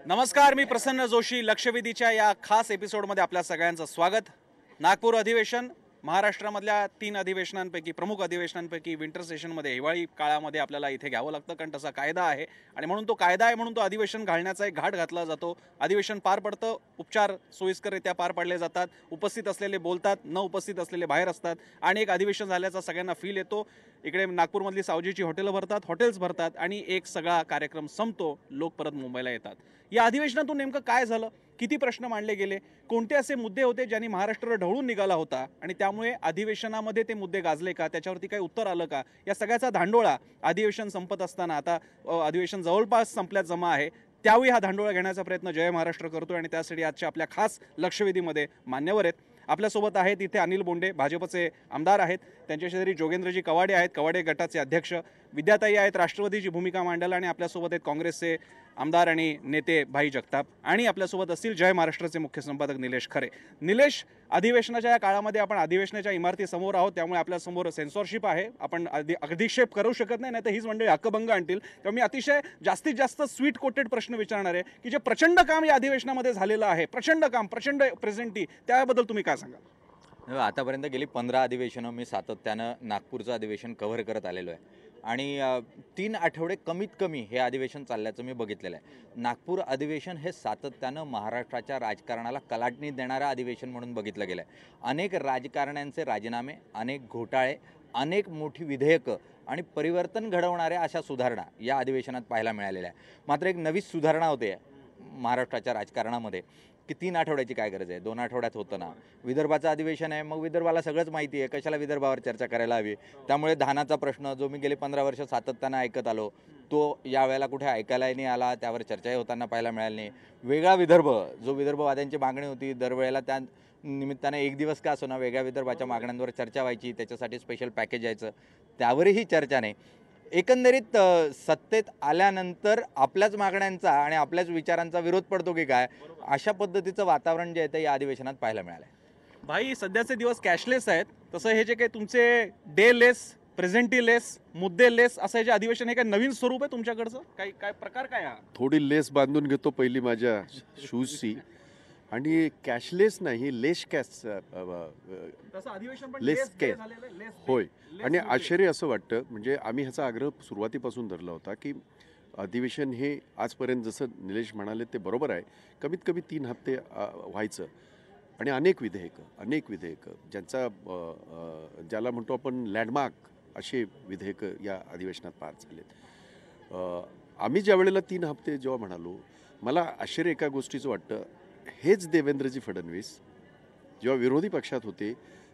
नमस्कार, मी प्रसन्न जोशी. लक्षवेधीच्या या खास एपिसोडमध्ये आपल्या सगळ्यांचं स्वागत. नागपूर अधिवेशन महाराष्ट्रामधल्या 3 अधिवेशनांपैकी प्रमुख अधिवेशनांपैकी विंटर सेशनमध्ये हिवाळी काळामध्ये आपल्याला इथे घ्यावं लागतं, कारण तसा कायदा आहे आणि म्हणून तो कायदा आहे म्हणून तो अधिवेशन घालण्याचा एक घाट घातला जातो. अधिवेशन पार पडतं, उपचार सोयीस्कररित्या पार पाडले जातात, उपस्थित असलेले बोलतात, न उपस्थित असलेले बाहेर असतात आणि एक अधिवेशन झाल्याचा सगळ्यांना फील येतो. इकडे नागपूरमधली सावजीची हॉटेलं भरतात, हॉटेल्स भरतात आणि एक सगळा कार्यक्रम संपतो, लोक परत मुंबईला येतात. या अधिवेशनातून नेमकं काय झालं, किती प्रश्न मांडले गेले, कोणते असे मुद्दे होते ज्यांनी महाराष्ट्र ढवळून निघाला होता आणि त्यामुळे अधिवेशनामध्ये ते मुद्दे गाजले का, त्याच्यावरती काही उत्तर आलं का, या सगळ्याचा धांडोळा अधिवेशन संपत असताना, आता अधिवेशन जवळपास संपल्यात जमा आहे, त्यावेळी हा धांडोळा घेण्याचा प्रयत्न जय महाराष्ट्र करतोय आणि त्यासाठी आजच्या आपल्या खास लक्षवेधीमध्ये मान्यवर आहेत. आपल्यासोबत आहेत इथे अनिल बोंडे, भाजपचे आमदार आहेत. त्यांच्या शेजारी जोगेंद्रजी कवाडे आहेत, कवाडे गटाचे अध्यक्ष. विद्याताई आहेत, राष्ट्रवादीची भूमिका मांडायला, आणि आपल्यासोबत आहेत काँग्रेसचे आमदार आणि नेते भाई जगताप, आणि आपल्यासोबत असतील जय महाराष्ट्राचे मुख्य संपादक निलेश खरे. निलेश, अधिवेशनाच्या या काळामध्ये आपण अधिवेशनाच्या इमारतीसमोर आहोत, त्यामुळे आपल्यासमोर सेन्सॉरशिप आहे. आपण अधिक्षेप करू शकत नाही, तर हीच मंडळी हक्कभंग आणतील. तेव्हा मी अतिशय जास्तीत जास्त स्वीट कोटेड प्रश्न विचारणार आहे की जे प्रचंड काम या अधिवेशनामध्ये झालेलं आहे, प्रचंड काम, प्रचंड प्रेझेंटी, त्याबद्दल तुम्ही काय सांगाल? आतापर्यंत गेली 15 अधिवेशनं मी सातत्यानं नागपूरचं अधिवेशन कव्हर करत आलेलो आहे आणि 3 आठवडे कमीत कमी हे अधिवेशन चालल्याचं मी बघितलेलं आहे. नागपूर अधिवेशन हे सातत्यानं महाराष्ट्राच्या राजकारणाला कलाटणी देणारं अधिवेशन म्हणून बघितलं गेलं आहे. अनेक राजकारण्यांचे राजीनामे, अनेक घोटाळे, अनेक मोठी विधेयकं आणि परिवर्तन घडवणाऱ्या अशा सुधारणा या अधिवेशनात पाहायला मिळालेल्या आहे. मात्र एक नवी सुधारणा होते महाराष्ट्राच्या राजकारणामध्ये की 3 आठवड्याची काय गरज आहे, 2 आठवड्यात होतं ना. विदर्भाचं अधिवेशन आहे, मग विदर्भाला सगळंच माहिती आहे, कशाला विदर्भावर चर्चा करायला हवी. त्यामुळे धानाचा प्रश्न जो मी गेले 15 वर्ष सातत्यानं ऐकत आलो, तो यावेळेला कुठे ऐकायलाही नाही आला, त्यावर चर्चाही होताना पाहायला मिळाली नाही. वेगळा विदर्भ, जो विदर्भवाद्यांची मागणी होती, दरवेळेला त्या निमित्ताने एक दिवस का असो ना वेगळ्या विदर्भाच्या मागण्यांवर चर्चा व्हायची, त्याच्यासाठी स्पेशल पॅकेज यायचं, त्यावरही चर्चा नाही. एकंदरीत सत्तेत आल्यानंतर आपल्याच मागण्यांचा आणि आपल्याच विचारांचा विरोध पडतो की काय, अशा पद्धतीचं वातावरण जे आहे ते या अधिवेशनात पाहायला मिळालं आहे. भाई, सध्याचे दिवस कॅशलेस आहेत, तसं हे जे काही तुमचे डे लेस, प्रेझेंटी लेस, मुद्दे लेस असं हे जे अधिवेशन, हे काय नवीन स्वरूप आहे तुमच्याकडचं? काय प्रकार काय हा? थोडी लेस बांधून घेतो पहिली माझ्या शूजची, आणि कॅशलेस नाही, लेस कॅश, लेस कॅश होय. आणि आश्चर्य असं वाटतं, म्हणजे आम्ही ह्याचा आग्रह सुरुवातीपासून धरला होता की अधिवेशन हे आजपर्यंत जसं निलेश म्हणाले ते बरोबर आहे, कमीत कमी 3 हप्ते व्हायचं, आणि अनेक विधेयकं ज्याला म्हणतो आपण लँडमार्क असे विधेयकं या अधिवेशनात पार झालेत. आम्ही ज्या वेळेला 3 हप्ते जेव्हा म्हणालो, मला आश्चर्य एका गोष्टीचं वाटतं, हेच देवेंद्रजी फडणवीस जेव्हा विरोधी पक्षात होते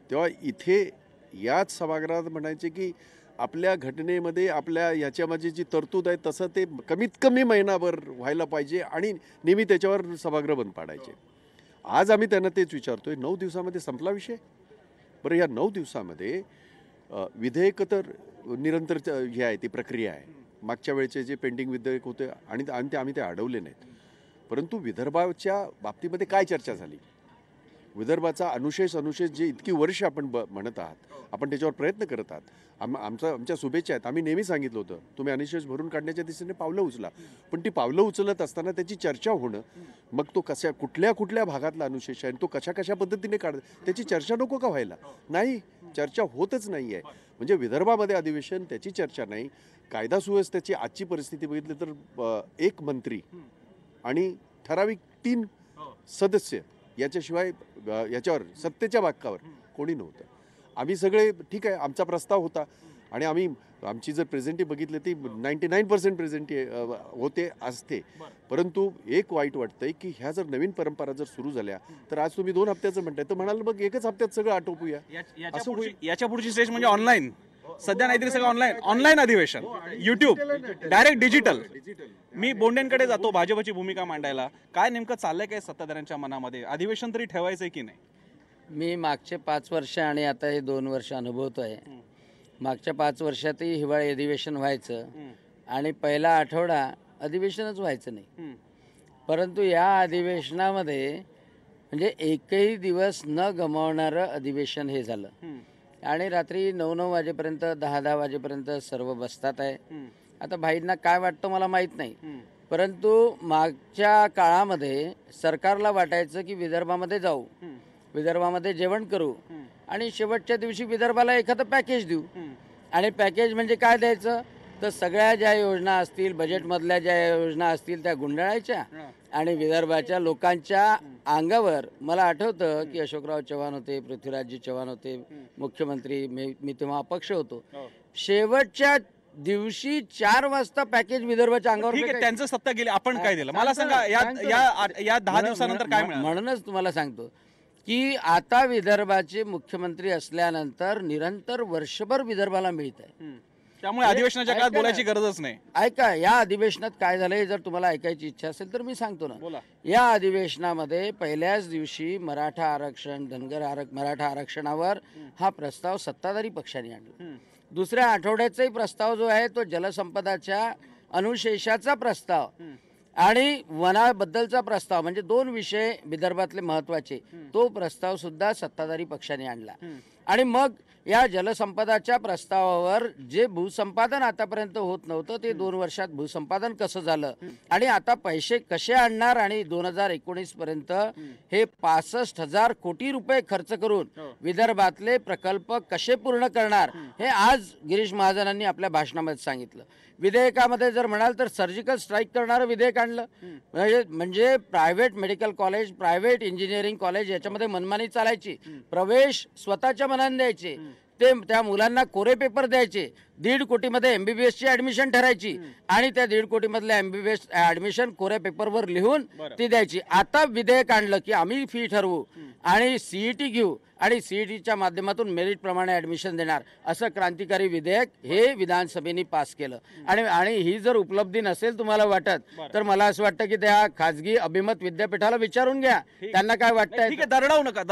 तेव्हा इथे याच सभागृहात म्हणायचे की आपल्या घटनेमध्ये आपल्या याच्यामध्ये जी तरतूद आहे तसं ते कमीत कमी महिनाभर व्हायला पाहिजे, आणि नेहमी त्याच्यावर सभागृह बंद पाडायचे. आज आम्ही त्यांना तेच विचारतोय, 9 दिवसामध्ये संपला विषय? बरं, या 9 दिवसामध्ये विधेयकं तर निरंतर हे आहे, ती प्रक्रिया आहे. मागच्या वेळेचे जे पेंडिंग विधेयक होते आणि आम्ही ते अडवले नाहीत. परंतु विदर्भाच्या बाबतीमध्ये काय चर्चा झाली, विदर्भाचा अनुशेष जे इतकी वर्ष आपण म्हणत आहात, आपण त्याच्यावर प्रयत्न करत आहात, आमच्या शुभेच्छा आहेत. आम्ही नेहमी सांगितलं होतं तुम्ही अनुशेष भरून काढण्याच्या दिशेने पावलं उचला, पण ती पावलं उचलत असताना त्याची चर्चा होणं, मग तो कुठल्या भागातला अनुशेष आहे, तो कशा पद्धतीने त्याची चर्चा नको का व्हायला? नाही, चर्चा होतच नाही आहे. म्हणजे विदर्भामध्ये अधिवेशन, त्याची चर्चा नाही. कायदा सुव्यवस्थेची आजची परिस्थिती बघितली तर 1 मंत्री आणि ठराविक 3 सदस्य याच्याशिवाय याच्यावर सत्तेच्या बाकावर कोणी नव्हतं. आम्ही सगळे ठीक आहे, आमचा प्रस्ताव होता, आणि आमची जर प्रेझेंटी बघितली ती 99% प्रेझेंटी होते असते. परंतु एक वाईट वाटतंय की ह्या जर नवीन परंपरा जर सुरू झाल्या तर आज तुम्ही 2 हप्त्याचं म्हणताय, तर म्हणाल मग 1च हप्त्यात सगळं आटोपूया, असं होईल. याच्या पुढची स्टेज म्हणजे ऑनलाईन. सध्या नाहीतरी सगळं ऑनलाईन अधिवेशन, युट्यूब, डायरेक्ट डिजिटल. मी बोंडेंकडे जातो भाजपची भूमिका मांडायला. काय नेमकं चाललंय काय सत्ताधाऱ्यांच्या मनामध्ये? अधिवेशन तरी ठेवायचंय की नाही? मी मागचे 5 वर्ष आणि आता हे 2 वर्ष अनुभवतो आहे. मागच्या 5 वर्षातही हिवाळी अधिवेशन व्हायचं आणि पहिला आठवडा अधिवेशनच व्हायचं नाही. परंतु या अधिवेशनामध्ये म्हणजे एकही दिवस न गमावणारं अधिवेशन हे झालं. आणि रात्री 9-9 वाजेपर्यंत 10-10 वाजेपर्यंत सर्व बसतात आहे. आता भाईंना काय वाटतं मला माहीत नाही, परंतु मागच्या काळामध्ये सरकारला वाटायचं की विदर्भामध्ये जाऊ, विदर्भामध्ये जेवण करू आणि शेवटच्या दिवशी विदर्भाला एखादं पॅकेज देऊ. आणि पॅकेज म्हणजे काय द्यायचं, तर सगळ्या ज्या योजना असतील, बजेटमधल्या ज्या योजना असतील त्या गुंडाळायच्या आणि विदर्भाच्या लोकांच्या अंगावर. मला आठवतं की अशोकराव चव्हाण होते, पृथ्वीराजजी चव्हाण होते मुख्यमंत्री, मी तेव्हा अपक्ष होतो. शेवटच्या दिवशी 4 वाजता पॅकेज विदर्भाच्या अंगावर ठीक आहे, फेकायचं. त्यांचं सत्ता गेली, आपण काय दिलं मला सांगा. या 10 दिवसानंतर काय मिळालं? म्हणूनच तुम्हाला सांगतो की आता विदर्भाचे मुख्यमंत्री असल्यानंतर निरंतर वर्षभर विदर्भाला मिळत आहे. त्यामुळे अधिवेशनाच्या काळात ऐका ना. बोलायची गरजच नाही. ऐका, या अधिवेशनात काय झालंय जर तुम्हाला ऐकायची इच्छा असेल तर मी सांगतो ना. बोला. या अधिवेशनामध्ये पहिल्याच दिवशी मराठा आरक्षण, मराठा आरक्षणावर हा प्रस्ताव सत्ताधारी पक्षाने आणला. दुसऱ्या आठवड्याचाही प्रस्ताव जो आहे तो जलसंपदाच्या अनुशेषाचा प्रस्ताव आणि वनाबद्दलचा प्रस्ताव, म्हणजे 2 विषय विदर्भातले महत्वाचे, तो प्रस्ताव सुद्धा सत्ताधारी पक्षाने आणला. आणि मग या जलसंपदाच्या प्रस्तावावर जे भूसंपादन आतापर्यंत होत नव्हतं ते 2 वर्षात भूसंपादन कसं झालं आणि आता पैसे कसे आणणार आणि 2019 पर्यंत हे 65,000 कोटी रुपये खर्च करून विदर्भातले प्रकल्प कसे पूर्ण करणार हे आज गिरीश महाजनांनी आपल्या भाषणामध्ये सांगितलं. विधेयकामध्ये जर म्हणाल तर सर्जिकल स्ट्राईक करणारं विधेयक आणलं. म्हणजे private medical college, private engineering college याच्यामध्ये मनमानी चालायची, प्रवेश स्वतःच्या मनाने द्यायचे, ते त्या मुलांना कोरे पेपर द्यायचे. 1.5 कोटीमध्ये MBBSची ऍडमिशन ठरायची आणि त्या 1.5 कोटीमधल्या MBBS ऍडमिशन कोऱ्या पेपरवर लिहून ती द्यायची. आता विधेयक आणलं की आम्ही फी ठरवू आणि CET घेऊ आणि CETच्या माध्यमातून मेरिट प्रमाणे ऍडमिशन देणार, असं क्रांतिकारी विधेयक हे विधानसभेने पास केलं. आणि ही जर उपलब्धी नसेल तुम्हाला वाटत तर मला असं वाटतं की त्या खाजगी अभिमत विद्यापीठाला विचारून घ्या त्यांना काय वाटतंय. ठीक आहे, दरडावू नका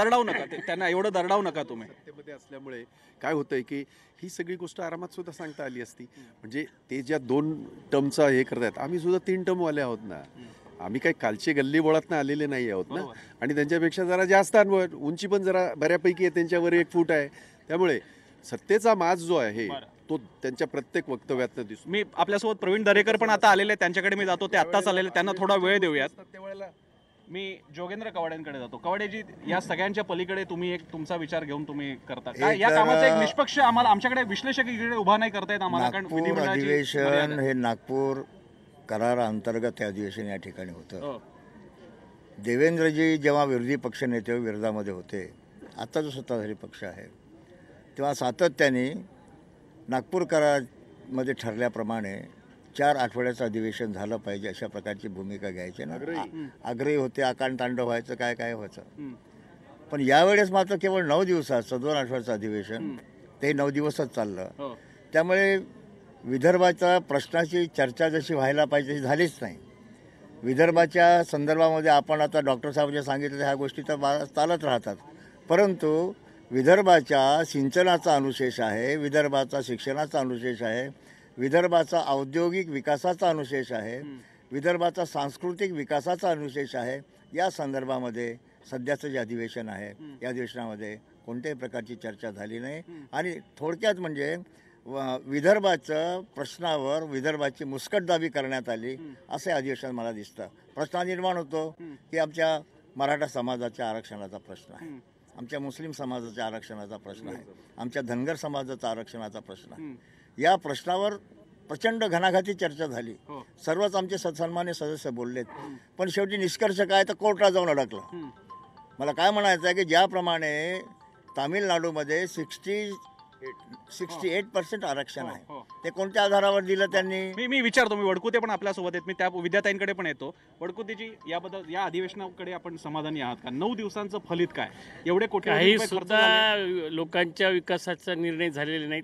त्यांना, एवढं दरडावू नका तुम्ही. सत्तेमध्ये असल्यामुळे काय होतंय की ही सगळी गोष्ट आरामात सुद्धा सांगता आली असती. म्हणजे ते ज्या 2 टर्मचा हे करतायत, आम्ही सुद्धा 3 टर्म वाले आहोत ना. आम्ही काही कालचे गल्ली बोळात आलेले नाही आहोत ना. आणि त्यांच्यापेक्षा जरा जास्त अनुभव, उंची पण जरा बऱ्यापैकी आहे, त्यांच्यावर 1 फूट आहे. त्यामुळे सत्तेचा माज जो आहे तो त्यांच्या प्रत्येक वक्तव्यातनं दिसतो. मी आपल्यासोबत प्रवीण दरेकर पण आता आलेले, त्यांच्याकडे मी जातो, ते आत्ताच आलेले, त्यांना थोडा वेळ देऊयात. मी जोगेंद्र कवाडेंकडे जातो. कवाडेजी, या सगळ्यांच्या पलीकडे तुम्ही एक तुमचा विचार घेऊन तुम्ही करता काय या कामाचा एक निष्पक्ष, आम्हाला आमच्याकडे विश्लेषक इकडे उभा नाही करता येत आम्हाला, कारण नागपूर अधिवेशन हे नागपूर कराराअंतर्गत हे अधिवेशन या ठिकाणी होतं. देवेंद्रजी जेव्हा विरोधी पक्षनेते विरोधामध्ये होते, आता जो सत्ताधारी पक्ष आहे, तेव्हा सातत्याने नागपूर करारामध्ये ठरल्याप्रमाणे 4 आठवड्याचं अधिवेशन झालं पाहिजे अशा प्रकारची भूमिका घ्यायची ना. आग्रही होते, आकांड तांडव व्हायचं, काय व्हायचं. पण यावेळेस मात्र केवळ 9 दिवसाचं 2 आठवड्याचं अधिवेशन, ते 9 दिवसच चाललं. त्यामुळे विदर्भाच्या प्रश्नाची चर्चा जशी व्हायला पाहिजे तशी झालीच नाही. विदर्भाच्या संदर्भामध्ये आपण आता डॉक्टर साहेब जे सांगितलं ह्या गोष्टी तर चालत राहतात, परंतु विदर्भाच्या सिंचनाचा अनुशेष आहे, विदर्भाचा शिक्षणाचा अनुशेष आहे, विदर्भाचा औद्योगिक विकासाचा अनुशेष आहे, विदर्भाचा सांस्कृतिक विकासाचा अनुशेष आहे. या संदर्भामध्ये सध्याचं जे अधिवेशन आहे या अधिवेशनामध्ये कोणत्याही प्रकारची चर्चा झाली नाही. आणि थोडक्यात म्हणजे विदर्भाच्या प्रश्नावर विदर्भाची मुस्कटदाबी करण्यात आली असं अधिवेशन मला दिसतं. प्रश्न निर्माण होतो की आमच्या मराठा समाजाच्या आरक्षणाचा प्रश्न आहे, आमच्या मुस्लिम समाजाच्या आरक्षणाचा प्रश्न आहे, आमच्या धनगर समाजाचा आरक्षणाचा प्रश्न आहे. या प्रश्नावर प्रचंड घणाघाती चर्चा झाली. सर्वच आमचे सन्मान्य सदस्य बोललेत, पण शेवटी निष्कर्ष काय तर कोर्टात जाऊन अडकलं. मला काय म्हणायचं आहे की ज्याप्रमाणे तामिळनाडूमध्ये 68% आरक्षण आहे, ते कोणत्या आधारावर दिलं त्यांनी? मी विचारतो. मी वडकुते पण आपल्यासोबत आहेत, मी त्या विद्याताईंकडे पण येतो. वडकुतेजी, याबद्दल या अधिवेशनाकडे आपण समाधानी आहात का? 9 दिवसांचं फलित काय? एवढे कोटी काही सुद्धा लोकांच्या विकासाचा निर्णय झालेले नाहीत.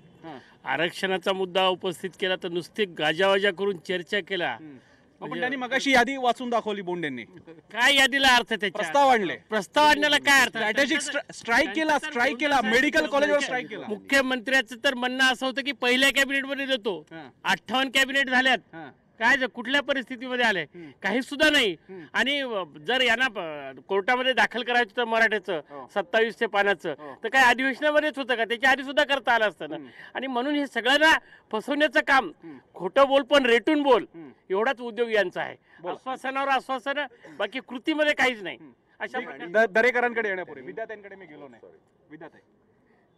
आरक्षणाचा मुद्दा उपस्थित केला तर नुसते गाजावाजा करून चर्चा केला. पण त्यांनी मगाशी यादी वाचून दाखवली बोंडेंनी. काय यादीला अर्थ? त्याच्या प्रस्ताव आणले, प्रस्ताव आणण्याला काय अर्थ? स्ट्रॅटेजिक स्ट्राईक केला, मेडिकल कॉलेजवर स्ट्राईक केला. मुख्यमंत्र्याचं तर म्हणणं असं होतं की पहिल्या कॅबिनेटमध्ये देतो, 58 कॅबिनेट झाल्यात, काय कुठल्या परिस्थितीमध्ये आले काही सुद्धा नाही. आणि जर यांना कोर्टामध्ये दाखल करायचं होतं मराठ्याचं 27 पानाचं तर काय अधिवेशनामध्येच होतं का? त्याच्या आधी सुद्धा करता आलं असतं ना. आणि म्हणून हे सगळ्यांना फसवण्याचं काम, खोटं बोल पण रेटून बोल, एवढाच उद्योग यांचा आहे. आश्वासनावर आश्वासन, बाकी कृतीमध्ये काहीच नाही. अशा प्रकारे दरेकरांकडे येण्यापूर्वी विद्यार्थ्यांकडे मी गेलो नाही. विद्यार्थी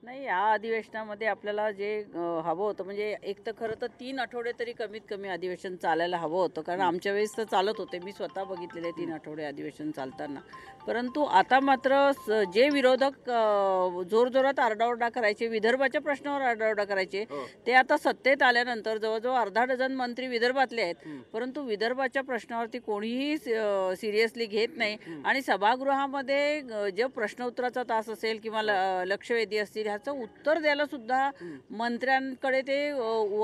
नाही, या अधिवेशनामध्ये आपल्याला जे हवं होतं, म्हणजे एक तर खरं तर 3 आठवडे तरी कमीत कमी अधिवेशन चालायला हवं होतं, कारण आमच्या वेळेस तर चालत होते. मी स्वतः बघितलेले 3 आठवडे अधिवेशन चालताना. परंतु आता मात्र जे विरोधक जोरजोरात आरडाओरडा करायचे, विदर्भाच्या प्रश्नावर आरडाओरडा करायचे, ते आता सत्तेत आल्यानंतर जवळजवळ अर्धा डझन मंत्री विदर्भातले आहेत, परंतु विदर्भाच्या प्रश्नावरती कोणीही सिरियसली घेत नाही. आणि सभागृहामध्ये जे प्रश्नोत्तराचा तास असेल किंवा लक्षवेधी असतील, ह्याचं उत्तर द्यायला सुद्धा मंत्र्यांकडे ते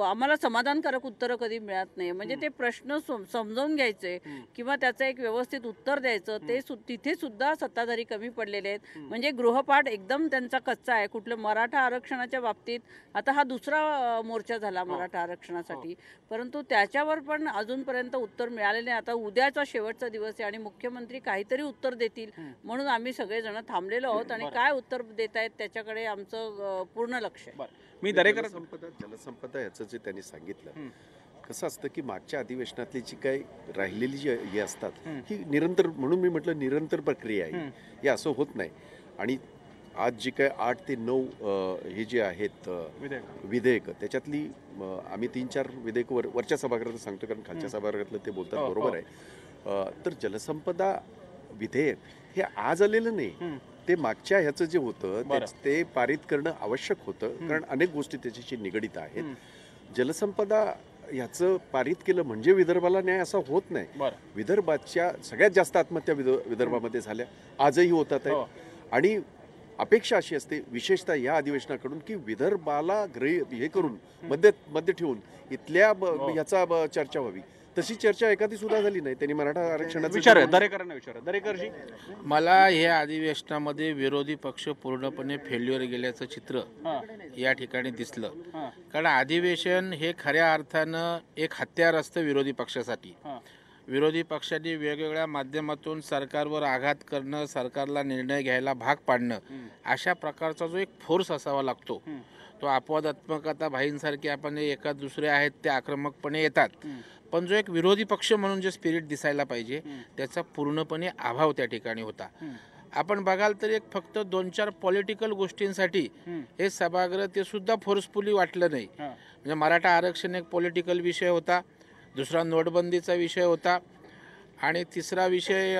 आम्हाला समाधानकारक उत्तरं कधी मिळत नाही. म्हणजे ते प्रश्न समजावून घ्यायचे किंवा त्याचं एक व्यवस्थित उत्तर द्यायचं, ते तिथे सुद्धा सत्ताधारी कमी पडलेले आहेत. म्हणजे गृहपाठ एकदम त्यांचा कच्चा आहे. कुठलं मराठा आरक्षणाच्या बाबतीत आता हा दुसरा मोर्चा झाला मराठा आरक्षणासाठी, परंतु त्याच्यावर पण अजूनपर्यंत उत्तर मिळालेले नाही. आता उद्याचा शेवटचा दिवस आहे आणि मुख्यमंत्री काहीतरी उत्तर देतील म्हणून आम्ही सगळेजण थांबलेलो आहोत आणि काय उत्तर देत आहेत त्याच्याकडे आमचं पूर्ण लक्ष आहे. मी दरेकर जलसंपदा याचं जे त्यांनी सांगितलं, कसं असतं की मागच्या अधिवेशनातली जी काही राहिलेली जी हे असतात ही निरंतर, म्हणून मी म्हटलं निरंतर प्रक्रिया आहे, हे असं होत नाही. आणि आज जी काय 8 ते 9 हे जे आहेत विधेयक, त्याच्यातली आम्ही 3-4 विधेयक वरच्या सभागृहात सांगतो, कारण खालच्या सभागृहातलं ते बोलतात बरोबर आहे. तर जलसंपदा विधेयक हे आज आलेलं नाही, ते मागच्या ह्याचं जे होतं ते पारित करणं आवश्यक होतं, कारण अनेक गोष्टी त्याच्याशी निगडीत आहेत. जलसंपदा ह्याचं पारित केलं म्हणजे विदर्भाला न्याय असा होत नाही. विदर्भाच्या सगळ्यात जास्त आत्महत्या विदर्भामध्ये झाल्या, आजही होतात आहे. आणि अपेक्षा अशी असते विशेषतः या अधिवेशनाकडून की विदर्भाला हे करून मध्ये ठेवून इथल्या ह्याचा चर्चा व्हावी. तशी चर्चा एखादी सुद्धा झाली नाही. त्यांनी मराठा आरक्षणाचा दरेकरांना विचार. दरेकरजी, मला या अधिवेशनामध्ये विरोधी पक्ष पूर्णपणे फेल्युअर गेल्याचं चित्र या ठिकाणी दिसलं. कारण अधिवेशन हे खऱ्या अर्थानं एक हत्यार असतं विरोधी पक्षासाठी. विरोधी पक्षांनी वेगवेगळ्या माध्यमातून सरकारवर आघात करणं, सरकारला निर्णय घ्यायला भाग पाडणं, अशा प्रकारचा जो एक फोर्स असावा लागतो, तो अपवादात्मक आता भाईंसारखे आपण एका दुसरे आहेत ते आक्रमकपणे येतात, पण जो एक विरोधी पक्ष म्हणून जे स्पिरिट दिसायला पाहिजे त्याचा पूर्णपणे अभाव त्या ठिकाणी होता. आपण बघाल तर एक फक्त 2-4 पॉलिटिकल गोष्टींसाठी हे सभागृह ते सुद्धा फोर्सफुली वाटलं नाही. म्हणजे मराठा आरक्षण एक पॉलिटिकल विषय होता, दुसरा नोटबंदीचा विषय होता आणि तिसरा विषय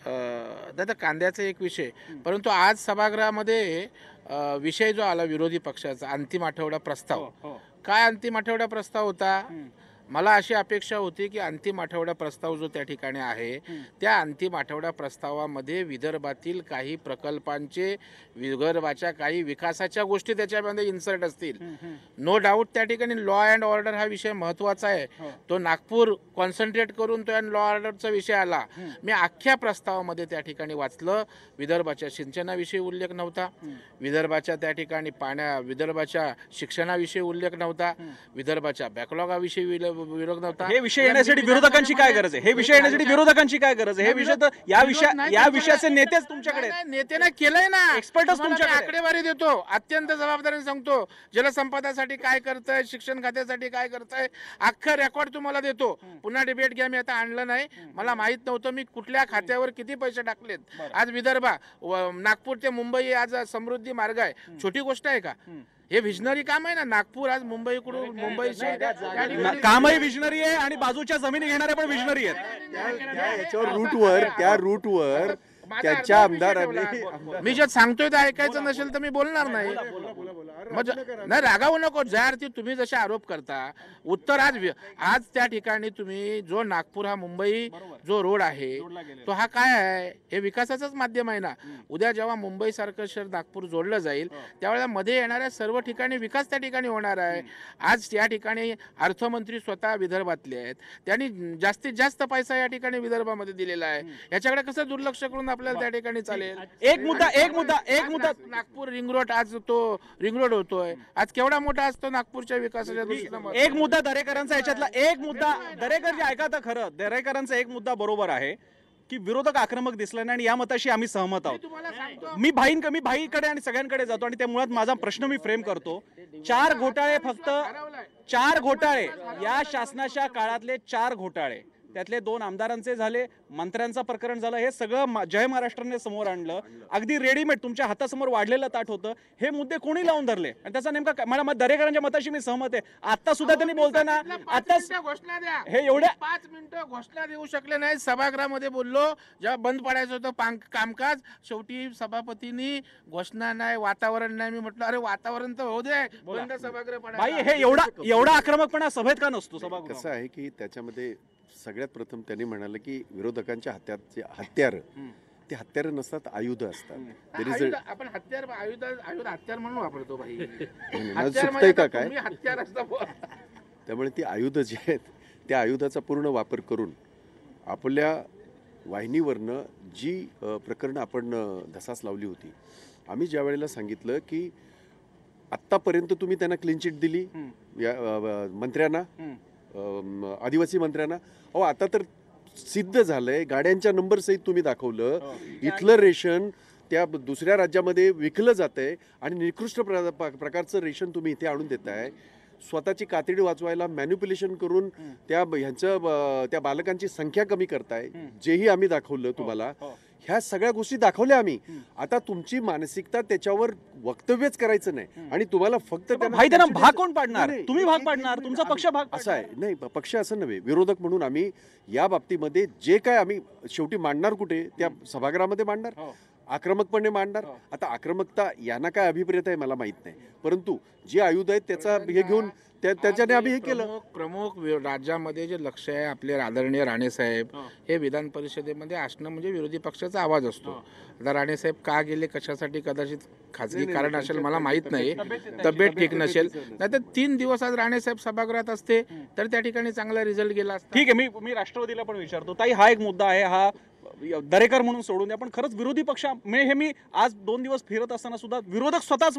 होता कांद्याचा एक विषय. परंतु आज सभागृहामध्ये विषय जो आला विरोधी पक्षाचा अंतिम आठवडा प्रस्ताव, काय अंतिम आठवडा प्रस्ताव होता? मला अशी अपेक्षा होती की अंतिम आठवडा प्रस्ताव जो त्या ठिकाणी आहे त्या अंतिम आठवडा प्रस्तावामध्ये विदर्भातील काही प्रकल्पांचे, विदर्भाच्या काही विकासाच्या गोष्टी त्याच्यामध्ये इन्सर्ट असतील. नो डाऊट त्या ठिकाणी लॉ अँड ऑर्डर हा विषय महत्त्वाचा आहे. तो नागपूर कॉन्सन्ट्रेट करून तो लॉ ऑर्डरचा विषय आला. मी अख्ख्या प्रस्तावामध्ये त्या ठिकाणी वाचलं, विदर्भाच्या सिंचनाविषयी उल्लेख नव्हता, विदर्भाच्या त्या ठिकाणी विदर्भाच्या शिक्षणाविषयी उल्लेख नव्हता, विदर्भाच्या बॅकलॉगाविषयी विरोध नव्हता. हे विषय येण्यासाठी विरोधकांची काय गरज आहे? हे विषय येण्यासाठी विरोधकांची काय गरज आहे? हे विषय तर या विषयाचे नेतेच तुमच्याकडे, नेत्याने केलंय ना, एक्सपर्टच तुमच्याकडे. आकडेवारी देतो, अत्यंत जबाबदारीने सांगतो, जलसंपदासाठी काय करतंय, शिक्षण खात्यासाठी काय करतंय, अख्खं रेकॉर्ड तुम्हाला देतो. पुन्हा डिबेट घ्या, मी आता आणलं नाही, मला माहित नव्हतं मी कुठल्या खात्यावर किती पैसे टाकलेत. आज विदर्भ, नागपूर ते मुंबई आज समृद्धी मार्ग आहे, छोटी गोष्ट आहे का? हे विजनरी काम आहे ना. नागपूर आज मुंबईकडून, मुंबई कामही विजनरी आहे आणि बाजूच्या जमिनी घेणारे पण विजनरी आहेत. त्या रूटवर त्यांच्या आमदारांनी, मी जे सांगतोय ते ऐकायचं नसेल तर मी बोलणार नाही. नाही, रागावू नको. ज्या अर्थी तुम्ही जसे आरोप करता, उत्तर आज त्या ठिकाणी तुम्ही जो नागपूर हा मुंबई जो रोड आहे तो हा काय आहे, हे विकासाचंच माध्यम आहे ना. उद्या जेव्हा मुंबई सारखं शहर नागपूर जोडलं जाईल त्यावेळेला मध्ये येणाऱ्या सर्व ठिकाणी विकास त्या ठिकाणी होणार आहे. आज या ठिकाणी अर्थमंत्री स्वतः विदर्भातले आहेत, त्यांनी जास्तीत जास्त पैसा या ठिकाणी विदर्भामध्ये दिलेला आहे. याच्याकडे कसं दुर्लक्ष करून आपल्याला त्या ठिकाणी चालेल. एक मुद्दा नागपूर रिंग रोड, आज तो रिंग रोड होतोय, आज केवढा मोठा असतो नागपूरच्या विकासाच्या दृष्टीनं. एक मुद्दा दरेकरांचा याच्यातला एक मुद्दा दरेकर जे ऐका तर खरं दरेकरांचा एक मुद्दा बरोबर आहे की विरोधक आक्रमक दिसले नाही आणि या मताशी आम्ही सहमत आहोत. मी भाईकडे आणि सगळ्यांकडे जातो आणि त्या मुळात माझा प्रश्न मी फ्रेम करतो. 4 घोटाळे, फक्त 4 घोटाळे या शासनाच्या काळातले 4 घोटाळे, त्यातले 2 आमदारांचे झाले, मंत्र्यांचं प्रकरण झालं, हे सगळं जय महाराष्ट्राने समोर आणलं. अगदी रेडीमेड तुमच्या हातासमोर वाढलेलं ताट होतं. हे मुद्दे कोणी लावून धरले आणि त्याचा नेमका मला दरेकरांच्या मताशी मी सहमत आहे. आता सुद्धा त्यांनी बोलताना आता घोषणा द्या, हे एवढ्या 5 मिनिटं घोषणा देऊ शकले नाही. सभागृहामध्ये बोललो जेव्हा बंद पडायचं होतं कामकाज, शेवटी सभापतींनी घोषणा नाही, वातावरण नाही. मी म्हटलं अरे वातावरण तर होऊ दे, बंद सभागृह भाई पडायला. हे एवढा आक्रमकपणा सभेत का नसतो सभागृह? कसं आहे की त्याच्यामध्ये सगळ्यात प्रथम त्यांनी म्हणाले की विरोधकांच्या हातात जे हत्यार, ते हत्यार नसतात, आयुध असतात. There is a- आपण आयुध हत्यार म्हणून वापरतो भाई. मला हत्यार चुकतंय का म्हणजे काय? तुम्ही हत्यार असतं. त्यामुळे ती आयुध जे आहेत त्या आयुधाचा पूर्ण वापर करून आपल्या वाहिनीवरनं जी प्रकरणं आपण धसास लावली होती, आम्ही ज्या वेळेला सांगितलं की आत्तापर्यंत तुम्ही त्यांना क्लीन चिट दिली या मंत्र्यांना, आदिवासी मंत्र्यांना, अहो आता तर सिद्ध झालंय, गाड्यांच्या नंबर सहित तुम्ही दाखवलं, इथलं रेशन त्या दुसऱ्या राज्यामध्ये विकलं जातंय आणि निकृष्ट प्रकारचं रेशन तुम्ही इथे आणून देताय. स्वतःची कातडी वाचवायला मॅन्युप्युलेशन करून त्या बालकांची संख्या कमी करताय, जेही आम्ही दाखवलं तुम्हाला. ह्या सगळ्या गोष्टी दाखवल्या आम्ही. आता तुमची मानसिकता त्याच्यावर वक्तव्यच करायचं नाही आणि तुम्हाला फक्त भाई त्यांना भाग कोण पाडणार? तुम्ही भाग पाडणार, तुमचा पक्ष भाग असं आहे. नाही, पक्ष असं नव्हे, विरोधक म्हणून आम्ही या बाबतीमध्ये जे काय आम्ही शेवटी मांडणार कुठे, त्या सभागृहामध्ये मांडणार, आक्रमकपणे मांडणार. आता आक्रमकता यांना काय अभिप्रेत आहे मला माहित नाही, परंतु जे आयुध आहेत त्याचा हे घेऊन त्याच्याने आम्ही हे केलं. प्रमुख राज्यामध्ये जे लक्ष आहे आपले आदरणीय राणे साहेब, हे विधान परिषदेमध्ये असणं म्हणजे विरोधी पक्षाचा आवाज असतो. आता राणे साहेब का गेले, कशासाठी, कदाचित खाजगी कारण असेल, मला माहित नाही, तब्येत ठीक नसेल. नाही तर 3 दिवस आज राणे साहेब सभागृहात असते तर त्या ठिकाणी चांगला रिझल्ट गेला असता. ठीक आहे, मी राष्ट्रवादीला पण विचारतो. ताई, हा एक मुद्दा आहे, हा दरेकर म्हणून सोडून द्या, पण खरंच विरोधी पक्ष हे मी आज 2 दिवस फिरत असताना सुद्धा विरोधक स्वतःच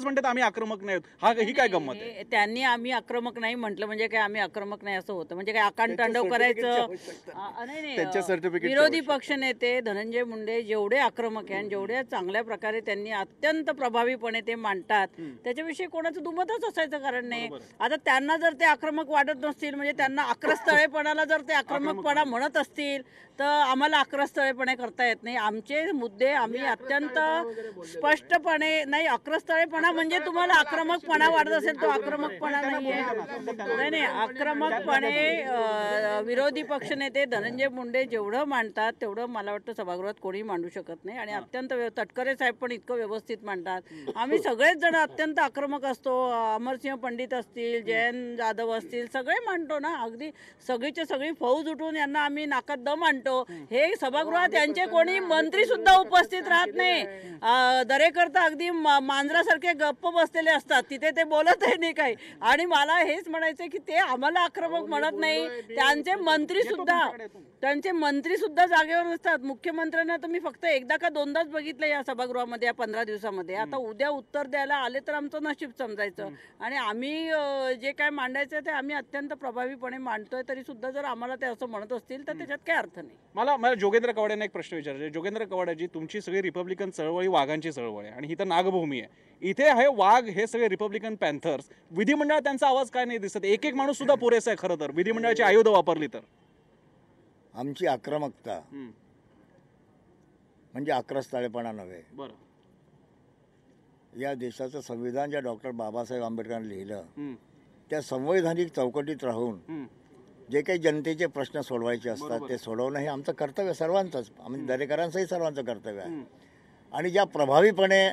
म्हणतात आम्ही आक्रमक नाही. ही काय गंमत आहे? त्यांनी आम्ही आक्रमक नाही म्हटलं म्हणजे काय आम्ही आक्रमक नाही असं होतं? म्हणजे काय आकांड तांडव करायचं? त्यांच्या नाही. विरोधी पक्ष नेते धनंजय मुंडे जेवढे आक्रमक आहे आणि जेवढ्या चांगल्या प्रकारे त्यांनी अत्यंत प्रभावीपणे ते मांडतात, त्याच्याविषयी कोणाचं दुमतच असायचं कारण नाही. आता त्यांना जर ते आक्रमक वाटत नसतील, म्हणजे त्यांना आक्रस्थळेपणाला जर ते आक्रमकपणा म्हणत असतील, तर आम्हाला आक्रस्थळेपणे करता येत नाही. आमचे मुद्दे आम्ही अत्यंत स्पष्टपणे, नाही आक्रस्थळेपणा म्हणजे तुम्हाला आक्रमकपणा वाटत असेल, तो आक्रमकपणा नाहीये. नाही, आक्रमकपणे विरोधी पक्षनेते धनंजय मुंडे जेवढं मांडतात तेवढं मला वाटतं सभागृहात कोणी मांडू शकत नाही. आणि अत्यंत तटकरे साहेब पण इतकं व्यवस्थित मांडतात. आम्ही सगळेच जण अत्यंत आक्रमक असतो. अमरसिंह पंडित असतील, जयंत जाधव असतील, सगळे मांडतो ना. अगदी सगळीच्या सगळी फौज उठून यांना आम्ही नाकात दम आणतो. हे सभागृहात यांचे कोणी मंत्री सुद्धा उपस्थित राहत नाही. दरेकर तर अगदी मांजरासारखे गप्प बसलेले असतात, तिथे ते बोलतही नाही काही. आणि मला हेच म्हणायचं की ते आम्हाला आक्रमक म्हणत नाही, त्यांचे मंत्री सुद्धा जागेवर नसतात. मुख्यमंत्र्यांना तर मी फक्त एकदा का दोनदाच बघितलं या सभागृहामध्ये या 15 दिवसामध्ये. आता उद्या उत्तर द्यायला आले तर आमचं नशीब समजायचं. आणि आम्ही जे काय मांडायचं ते आम्ही अत्यंत प्रभावीपणे मांडतोय, तरी सुद्धा जर आम्हाला ते असं म्हणत असतील तर त्याच्यात काय अर्थ नाही. मला जोगेंद्र कवाडेंना एक प्रश्न विचारायचा. जोगेंद्र कवाडेजी, तुमची सगळी रिपब्लिकन चळवळी वाघांची चळवळ आहे आणि ही तर नागभूमी आहे. इथे हे वाघ, हे सगळे रिपब्लिकन पॅन्थर्स, विधिमंडळात त्यांचा आवाज काय नाही दिसत? एक माणूस सुद्धा पुरेसा आहे खरं तर, विधिमंडळाची आयुध वापरली तर. आमची आक्रमकता म्हणजे आक्रस्थळेपणा नव्हे. बरं. या देशाचं संविधान ज्या डॉक्टर बाबासाहेब आंबेडकरांनी लिहिलं, त्या संवैधानिक चौकटीत राहून जे काही जनतेचे प्रश्न सोडवायचे असतात ते सोडवणं हे आमचं कर्तव्य, सर्वांचंच, म्हणजे दरेकरांचंही सर्वांचं कर्तव्य आहे. आणि ज्या प्रभावीपणे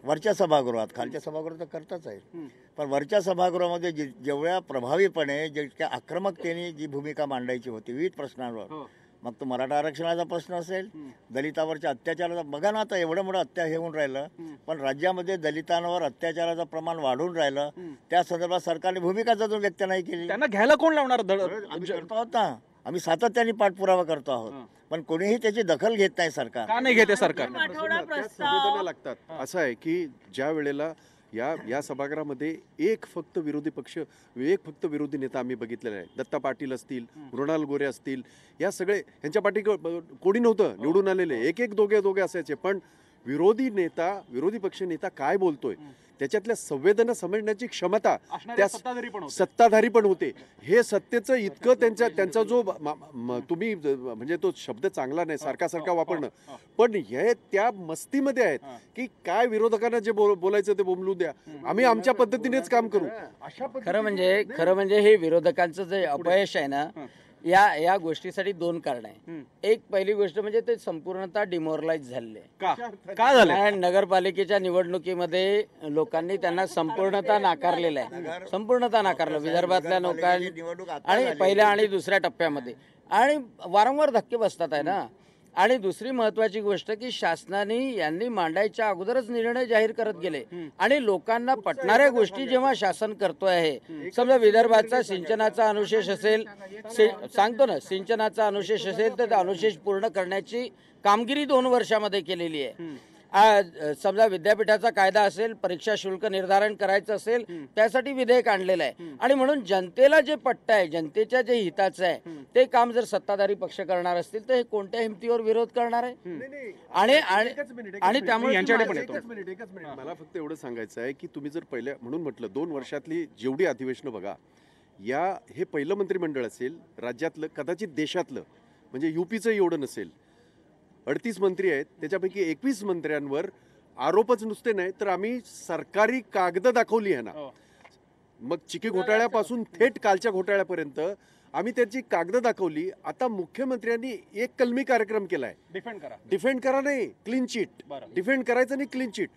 वरच्या सभागृहात, खालच्या सभागृहात तर करताच आहे, पण वरच्या सभागृहामध्ये जेवढ्या प्रभावीपणे, जितक्या आक्रमकतेने जी भूमिका मांडायची होती विविध प्रश्नांवर, मग तो मराठा आरक्षणाचा प्रश्न असेल, दलितावरच्या अत्याचाराचा, बघा ना आता एवढं मोठं हे होऊन राहिलं, पण राज्यामध्ये दलितांवर अत्याचाराचं प्रमाण वाढून राहिलं, त्या संदर्भात सरकारने भूमिका अजून व्यक्त नाही केली. त्यांना घ्यायला कोण लावणार आम्ही करतो आहोत ना, आम्ही सातत्याने पाठपुरावा करतो आहोत, पण कोणीही त्याची दखल घेत नाही सरकार. का नाही घेते सरकार? आठवडा संवेदना लागतात. असं आहे की ज्या वेळेला या सभागृहामध्ये एक फक्त विरोधी नेता आम्ही बघितलेला आहे. दत्ता पाटील असतील, मृणाल गोरे असतील, या सगळे यांच्या पाठी कोणी नव्हतं निवडून आलेले, एक दोघे असायचे, पण विरोधी पक्ष नेता काय बोलतोय त्याच्यातल्या संवेदना समजण्याची क्षमता त्या सत्ताधारी पण होते. हे सत्तेचं इतकं त्यांचा जो तुम्ही म्हणजे तो शब्द चांगला नाही सारखा वापरणं, पण हे त्या मस्तीमध्ये आहेत की काय विरोधकांना जे बोलायचं ते बोलू द्या, आम्ही आमच्या पद्धतीनेच काम करू. खरं म्हणजे हे विरोधकांचं जे अपयश आहे ना, या गोष्टीसाठी दोन कारण आहे. एक पहिली गोष्ट म्हणजे ते संपूर्णतः डिमोरलाइज झालेले. का झालं? नगरपालिकेच्या निवडणुकीमध्ये लोकांनी त्यांना संपूर्णतः नाकारलेलं आहे, संपूर्णतः नाकारलं विदर्भातल्या लोकांनी, आणि पहिल्या आणि दुसऱ्या टप्प्यामध्ये, आणि वारंवार धक्के बसतात आहे ना. आणि दुसरी महत्वाची गोष्ट की शासनाने यांनी मांडायच्या अगोदरच निर्णय जाहीर करत गेले, आणि लोकांना पटणाऱ्या गोष्टी जेव्हा शासन करतो आहे, समजा विदर्भाचा सिंचनाचा अनुशेष असेल, सांगतो ना, सिंचनाचा अनुशेष असेल तर अनुशेष पूर्ण करण्याची कामगिरी 2 वर्षामध्ये केलेली आहे. समजा विद्यापीठाचा कायदा असेल, परीक्षा शुल्क निर्धारण करायचं असेल, त्यासाठी विधेयक आणलेलं आहे. आणि म्हणून जनतेला जे पट्ट आहे, जनतेच्या जे हिताचं आहे, ते काम जर सत्ताधारी पक्ष करणार असतील तर हे कोणत्या हिमतीवर विरोध करणार आहे? आणि त्यामुळे यांच्याकडे पण येतो. एकच मिनिट मला फक्त एवढं सांगायचं आहे की तुम्ही जर पहिल्या म्हणून म्हटलं 2 वर्षातली जेवढी अधिवेशनं बघा, हे पहिलं मंत्रिमंडळ असेल राज्यातलं, कदाचित देशातलं, म्हणजे युपीचं एवढं नसेल. 38 मंत्री आहेत, त्याच्यापैकी 21 मंत्र्यांवर आरोपच नुसते नाही तर आम्ही सरकारी कागद दाखवली आहे ना, मग चिकी घोटाळ्यापासून थेट कालच्या घोटाळ्यापर्यंत आम्ही त्याची कागद दाखवली. आता मुख्यमंत्र्यांनी एक कलमी कार्यक्रम केलाय, डिफेंड करा नाही, क्लीन चिट, डिफेंड करायचं नाही, क्लीन चिट.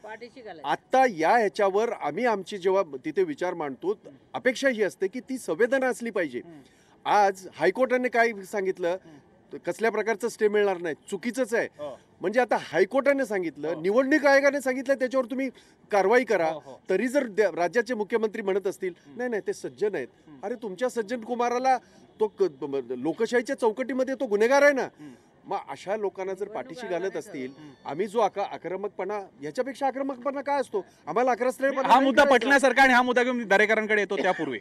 आता ह्याच्यावर आम्ही आमची जेव्हा तिथे विचार मांडतो, अपेक्षा ही असते की ती संवेदना असली पाहिजे. आज हायकोर्टाने काय सांगितलं, कसल्या प्रकारचं स्टे मिळणार नाही, चुकीचंच आहे. म्हणजे आता हायकोर्टाने सांगितलं, निवडणूक आयोगाने सांगितलं, त्याच्यावर तुम्ही कारवाई करा. तरी जर राज्याचे मुख्यमंत्री म्हणत असतील नाही ते सज्जन आहेत, अरे तुमच्या सज्जन कुमाराला तो लोकशाहीच्या चौकटीमध्ये तो गुन्हेगार आहे ना. मग अशा लोकांना जर पाठीशी घालत असतील, आम्ही जो आक्रमकपणा, याच्यापेक्षा आक्रमकपणा काय असतो आम्हाला? 11 हा मुद्दा पटण्यासारखा, आणि हा मुद्दा घेऊन दरेकरांकडे येतो त्यापूर्वी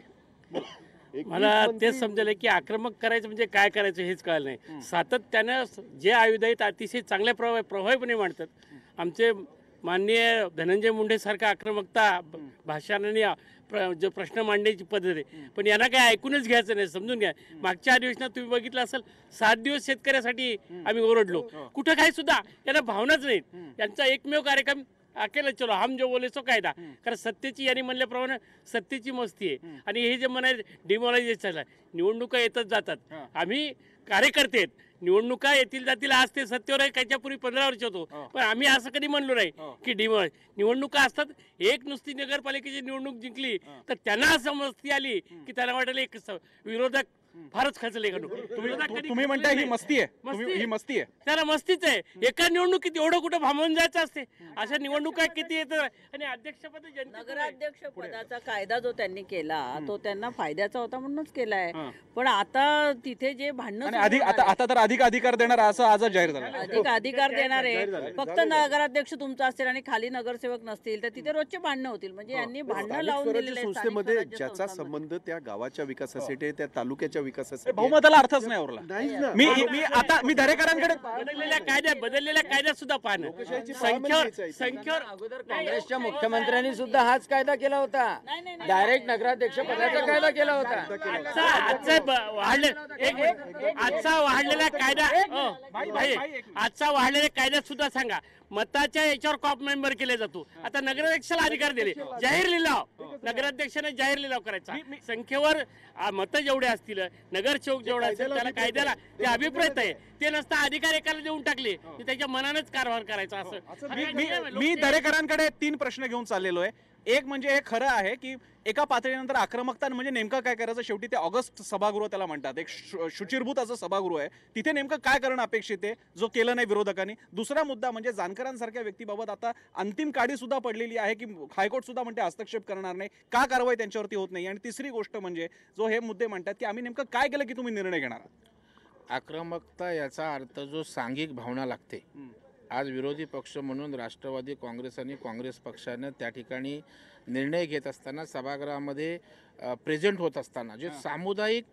मला तेच समजलं की आक्रमक करायचं म्हणजे काय करायचं हेच कळलं नाही. सातत्यानं जे आयुध आहेत अतिशय चांगल्या प्रभावीपणे मांडतात. आमचे माननीय धनंजय मुंडे सारखा आक्रमकता भाषणाने जो प्रश्न मांडण्याची पद्धत आहे, पण यांना काय ऐकूनच घ्यायचं नाही. समजून घ्या, मागच्या अधिवेशनात तुम्ही बघितलं असेल 7 दिवस शेतकऱ्यासाठी आम्ही ओरडलो, कुठं काय सुद्धा यांना भावनाच नाहीत. यांचा एकमेव कार्यक्रम अकेला चलो हम जो बोले सो कायदा. कारण सत्तेची यांनी म्हणल्याप्रमाणे सत्तेची मस्ती आहे, आणि हे जे म्हणाय डिमोलायझेशन, निवडणुका येतच जातात. आम्ही कार्यकर्ते आहेत, निवडणुका येतील जातील. आज ते सत्तेवर आहे, त्याच्यापूर्वी 15 वर्ष होतो, पण आम्ही असं कधी म्हणलो नाही की निवडणुका असतात. एक नुसती नगरपालिकेची निवडणूक जिंकली तर त्यांना असं मस्ती आली की त्यांना वाटलं एक विरोधक फारच खचले का. तुम्ही म्हणताय ही मस्ती आहे, ही मस्ती आहे, त्याला मस्तीच आहे. एका निवडणुकीत एवढं कुठं भांबून जायचं असते. अशा निवडणुका किती येतं. आणि अध्यक्षपद, नगराध्यक्ष पदाचा कायदा जो त्यांनी केला तो त्यांना फायद्याचा होता म्हणूनच केलाय. पण आता तिथे जे भांडण, आता तर अधिक अधिकार देणार असं आज जाहीर झालं. अधिक अधिकार देणार आहे. फक्त नगराध्यक्ष तुमचा असेल आणि खाली नगरसेवक नसतील तर तिथे रोजचे भांडणं होतील. म्हणजे यांनी भांडणं लावून दिलेले आहेत. संस्थेमध्ये ज्याचा संबंध त्या गावाच्या विकासासाठी, त्या तालुक्याच्या विकासासाठी, बहुमताला अर्थच नाही उरला. मी दरेकरांकडे बदललेल्या कायद्यात सुद्धा पाहणं, संख्येवर अगोदर काँग्रेसच्या मुख्यमंत्र्यांनी सुद्धा हाच कायदा केला होता, डायरेक्ट नगराध्यक्ष पदाचा कायदा केला होता. आजचा वाढलेला कायद्यात सुद्धा सांगा, मताच्या याच्यावर कॉप मेंबर केले जातो. आता नगराध्यक्षाला अधिकार दिले, जाहीर लिलाव, नगराध्यक्षाने जाहीर लिलाव करायचा. संख्येवर मतं जेवढे असतील, नगरसेवक जेवढा असेल, त्याला कायद्याला ते अभिप्रेत आहे. ते नसता अधिकार एकाला देऊन टाकले, त्याच्या मनानेच कारभार करायचा. असं मी दरेकरांकडे 3 प्रश्न घेऊन चाललेलो आहे. एक म्हणजे हे खरं आहे की एका पातळीनंतर आक्रमकता म्हणजे नेमकं काय करायचं, शेवटी ते ऑगस्ट सभागृह त्याला म्हणतात, एक शुचिरभूत असं सभागृह आहे, तिथे नेमकं काय करणं अपेक्षित आहे जो केलं नाही विरोधकांनी. दुसरा मुद्दा म्हणजे जानकरांसारख्या व्यक्तीबाबत आता अंतिम काडी सुद्धा पडलेली आहे की हायकोर्ट सुद्धा म्हणते हस्तक्षेप करणार नाही, का कारवाई त्यांच्यावरती होत नाही. आणि तिसरी गोष्ट म्हणजे जो हे मुद्दे म्हणतात की आम्ही नेमकं काय केलं की तुम्ही निर्णय घेणार. आक्रमकता याचा अर्थ जो सांघिक भावना लागते. आज विरोधी पक्ष म्हणून राष्ट्रवादी काँग्रेस आणि काँग्रेस पक्षानं त्या ठिकाणी निर्णय घेत असताना सभागृहामध्ये प्रेझेंट होत असताना जे सामुदायिक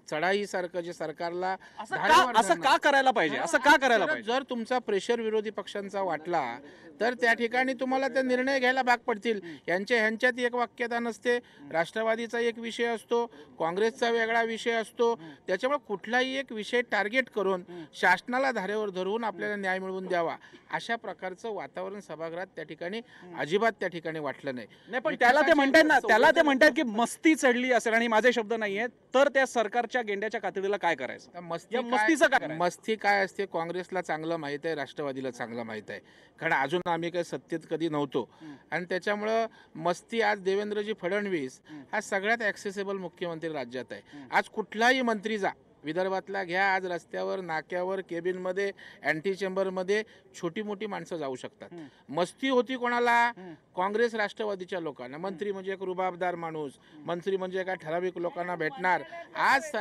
चढाईसारखं जे सरकारला असं का करायला पाहिजे, असं का करायला पाहिजे. जर तुमचा प्रेशर विरोधी पक्षांचा वाटला तर त्या ठिकाणी तुम्हाला ते निर्णय घ्यायला भाग पडतील. ह्यांच्यात एक वाक्यता नसते. राष्ट्रवादीचा एक विषय असतो, काँग्रेसचा वेगळा विषय असतो. त्याच्यामुळे कुठलाही एक विषय टार्गेट करून शासनाला धारेवर धरून आपल्याला न्याय मिळवून द्यावा अशा प्रकारचं वातावरण सभागृहात त्या ठिकाणी अजिबात त्या ठिकाणी वाटलं नाही. पण त्याला ते म्हणतात ना, त्याला ते म्हणतात की मस्ती चढली असेल, आणि माझे शब्द नाहीये, तर त्या सरकारच्या गेंड्याच्या कातडीला काय करायचं. मस्तीचं काय करायचं? मस्ती काय असते काँग्रेसला चांगलं माहित आहे, राष्ट्रवादीला चांगलं माहित आहे. कारण अजून आम्ही काही सत्तेत कधी नव्हतो आणि त्याच्यामुळं मस्ती आज देवेंद्रजी फडणवीस हा सगळ्यात ॲक्सेसेबल मुख्यमंत्री राज्यात आहे. आज कुठलाही मंत्री जा विदर्भातला घ्या, आज रस्त्यावर, नाक्यावर, केबिनमध्ये, अँटी चेंबरमध्ये छोटी मोठी माणसं जाऊ शकतात. मस्ती होती कोणाला? काँग्रेस राष्ट्रवादीच्या लोकांना. मंत्री म्हणजे एक रुबाबदार माणूस, मंत्री म्हणजे एका ठराविक लोकांना भेटणार. आज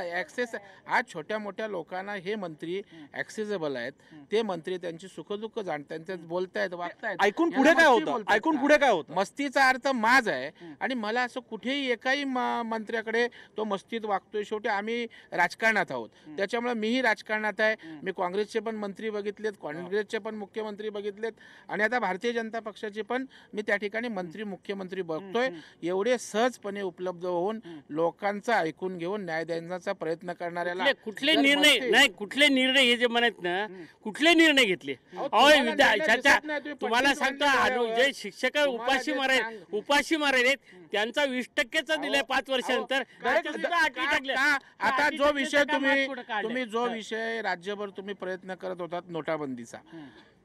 आज छोट्या मोठ्या लोकांना हे मंत्री ॲक्सेसेबल आहेत. ते मंत्री त्यांची सुखदुःख जाणतात, त्यांच्यात बोलतायत, वागतायत. ऐकून पुढे काय होतं? मस्तीचा अर्थ माज आहे. आणि मला असं कुठेही एकाही मंत्र्याकडे तो मस्तीत वागतोय. शेवटी आम्ही राजकारणात आहोत, त्याच्यामुळे मीही राजकारणात आहे. मी काँग्रेसचे पण मंत्री बघितलेत, काँग्रेसचे पण मुख्यमंत्री बघितलेत आणि आता भारतीय जनता पक्षाचे पण मी त्या ठिकाणी मंत्री मुख्यमंत्री बघतोय. एवढे सहजपणे उपलब्ध होऊन लोकांचं ऐकून घेऊन न्याय देण्याचा प्रयत्न करणाऱ्याला कुठले निर्णय हे जे म्हणत ना, कुठले निर्णय घेतले? तुम्हाला सांगतो, जे शिक्षक उपाशी मारायले त्यांचा 20% दिलाय 5 वर्षानंतर. आता जो विषय तुम्ही जो विषय राज्यभर तुम्ही प्रयत्न करत होतात नोटाबंदीचा,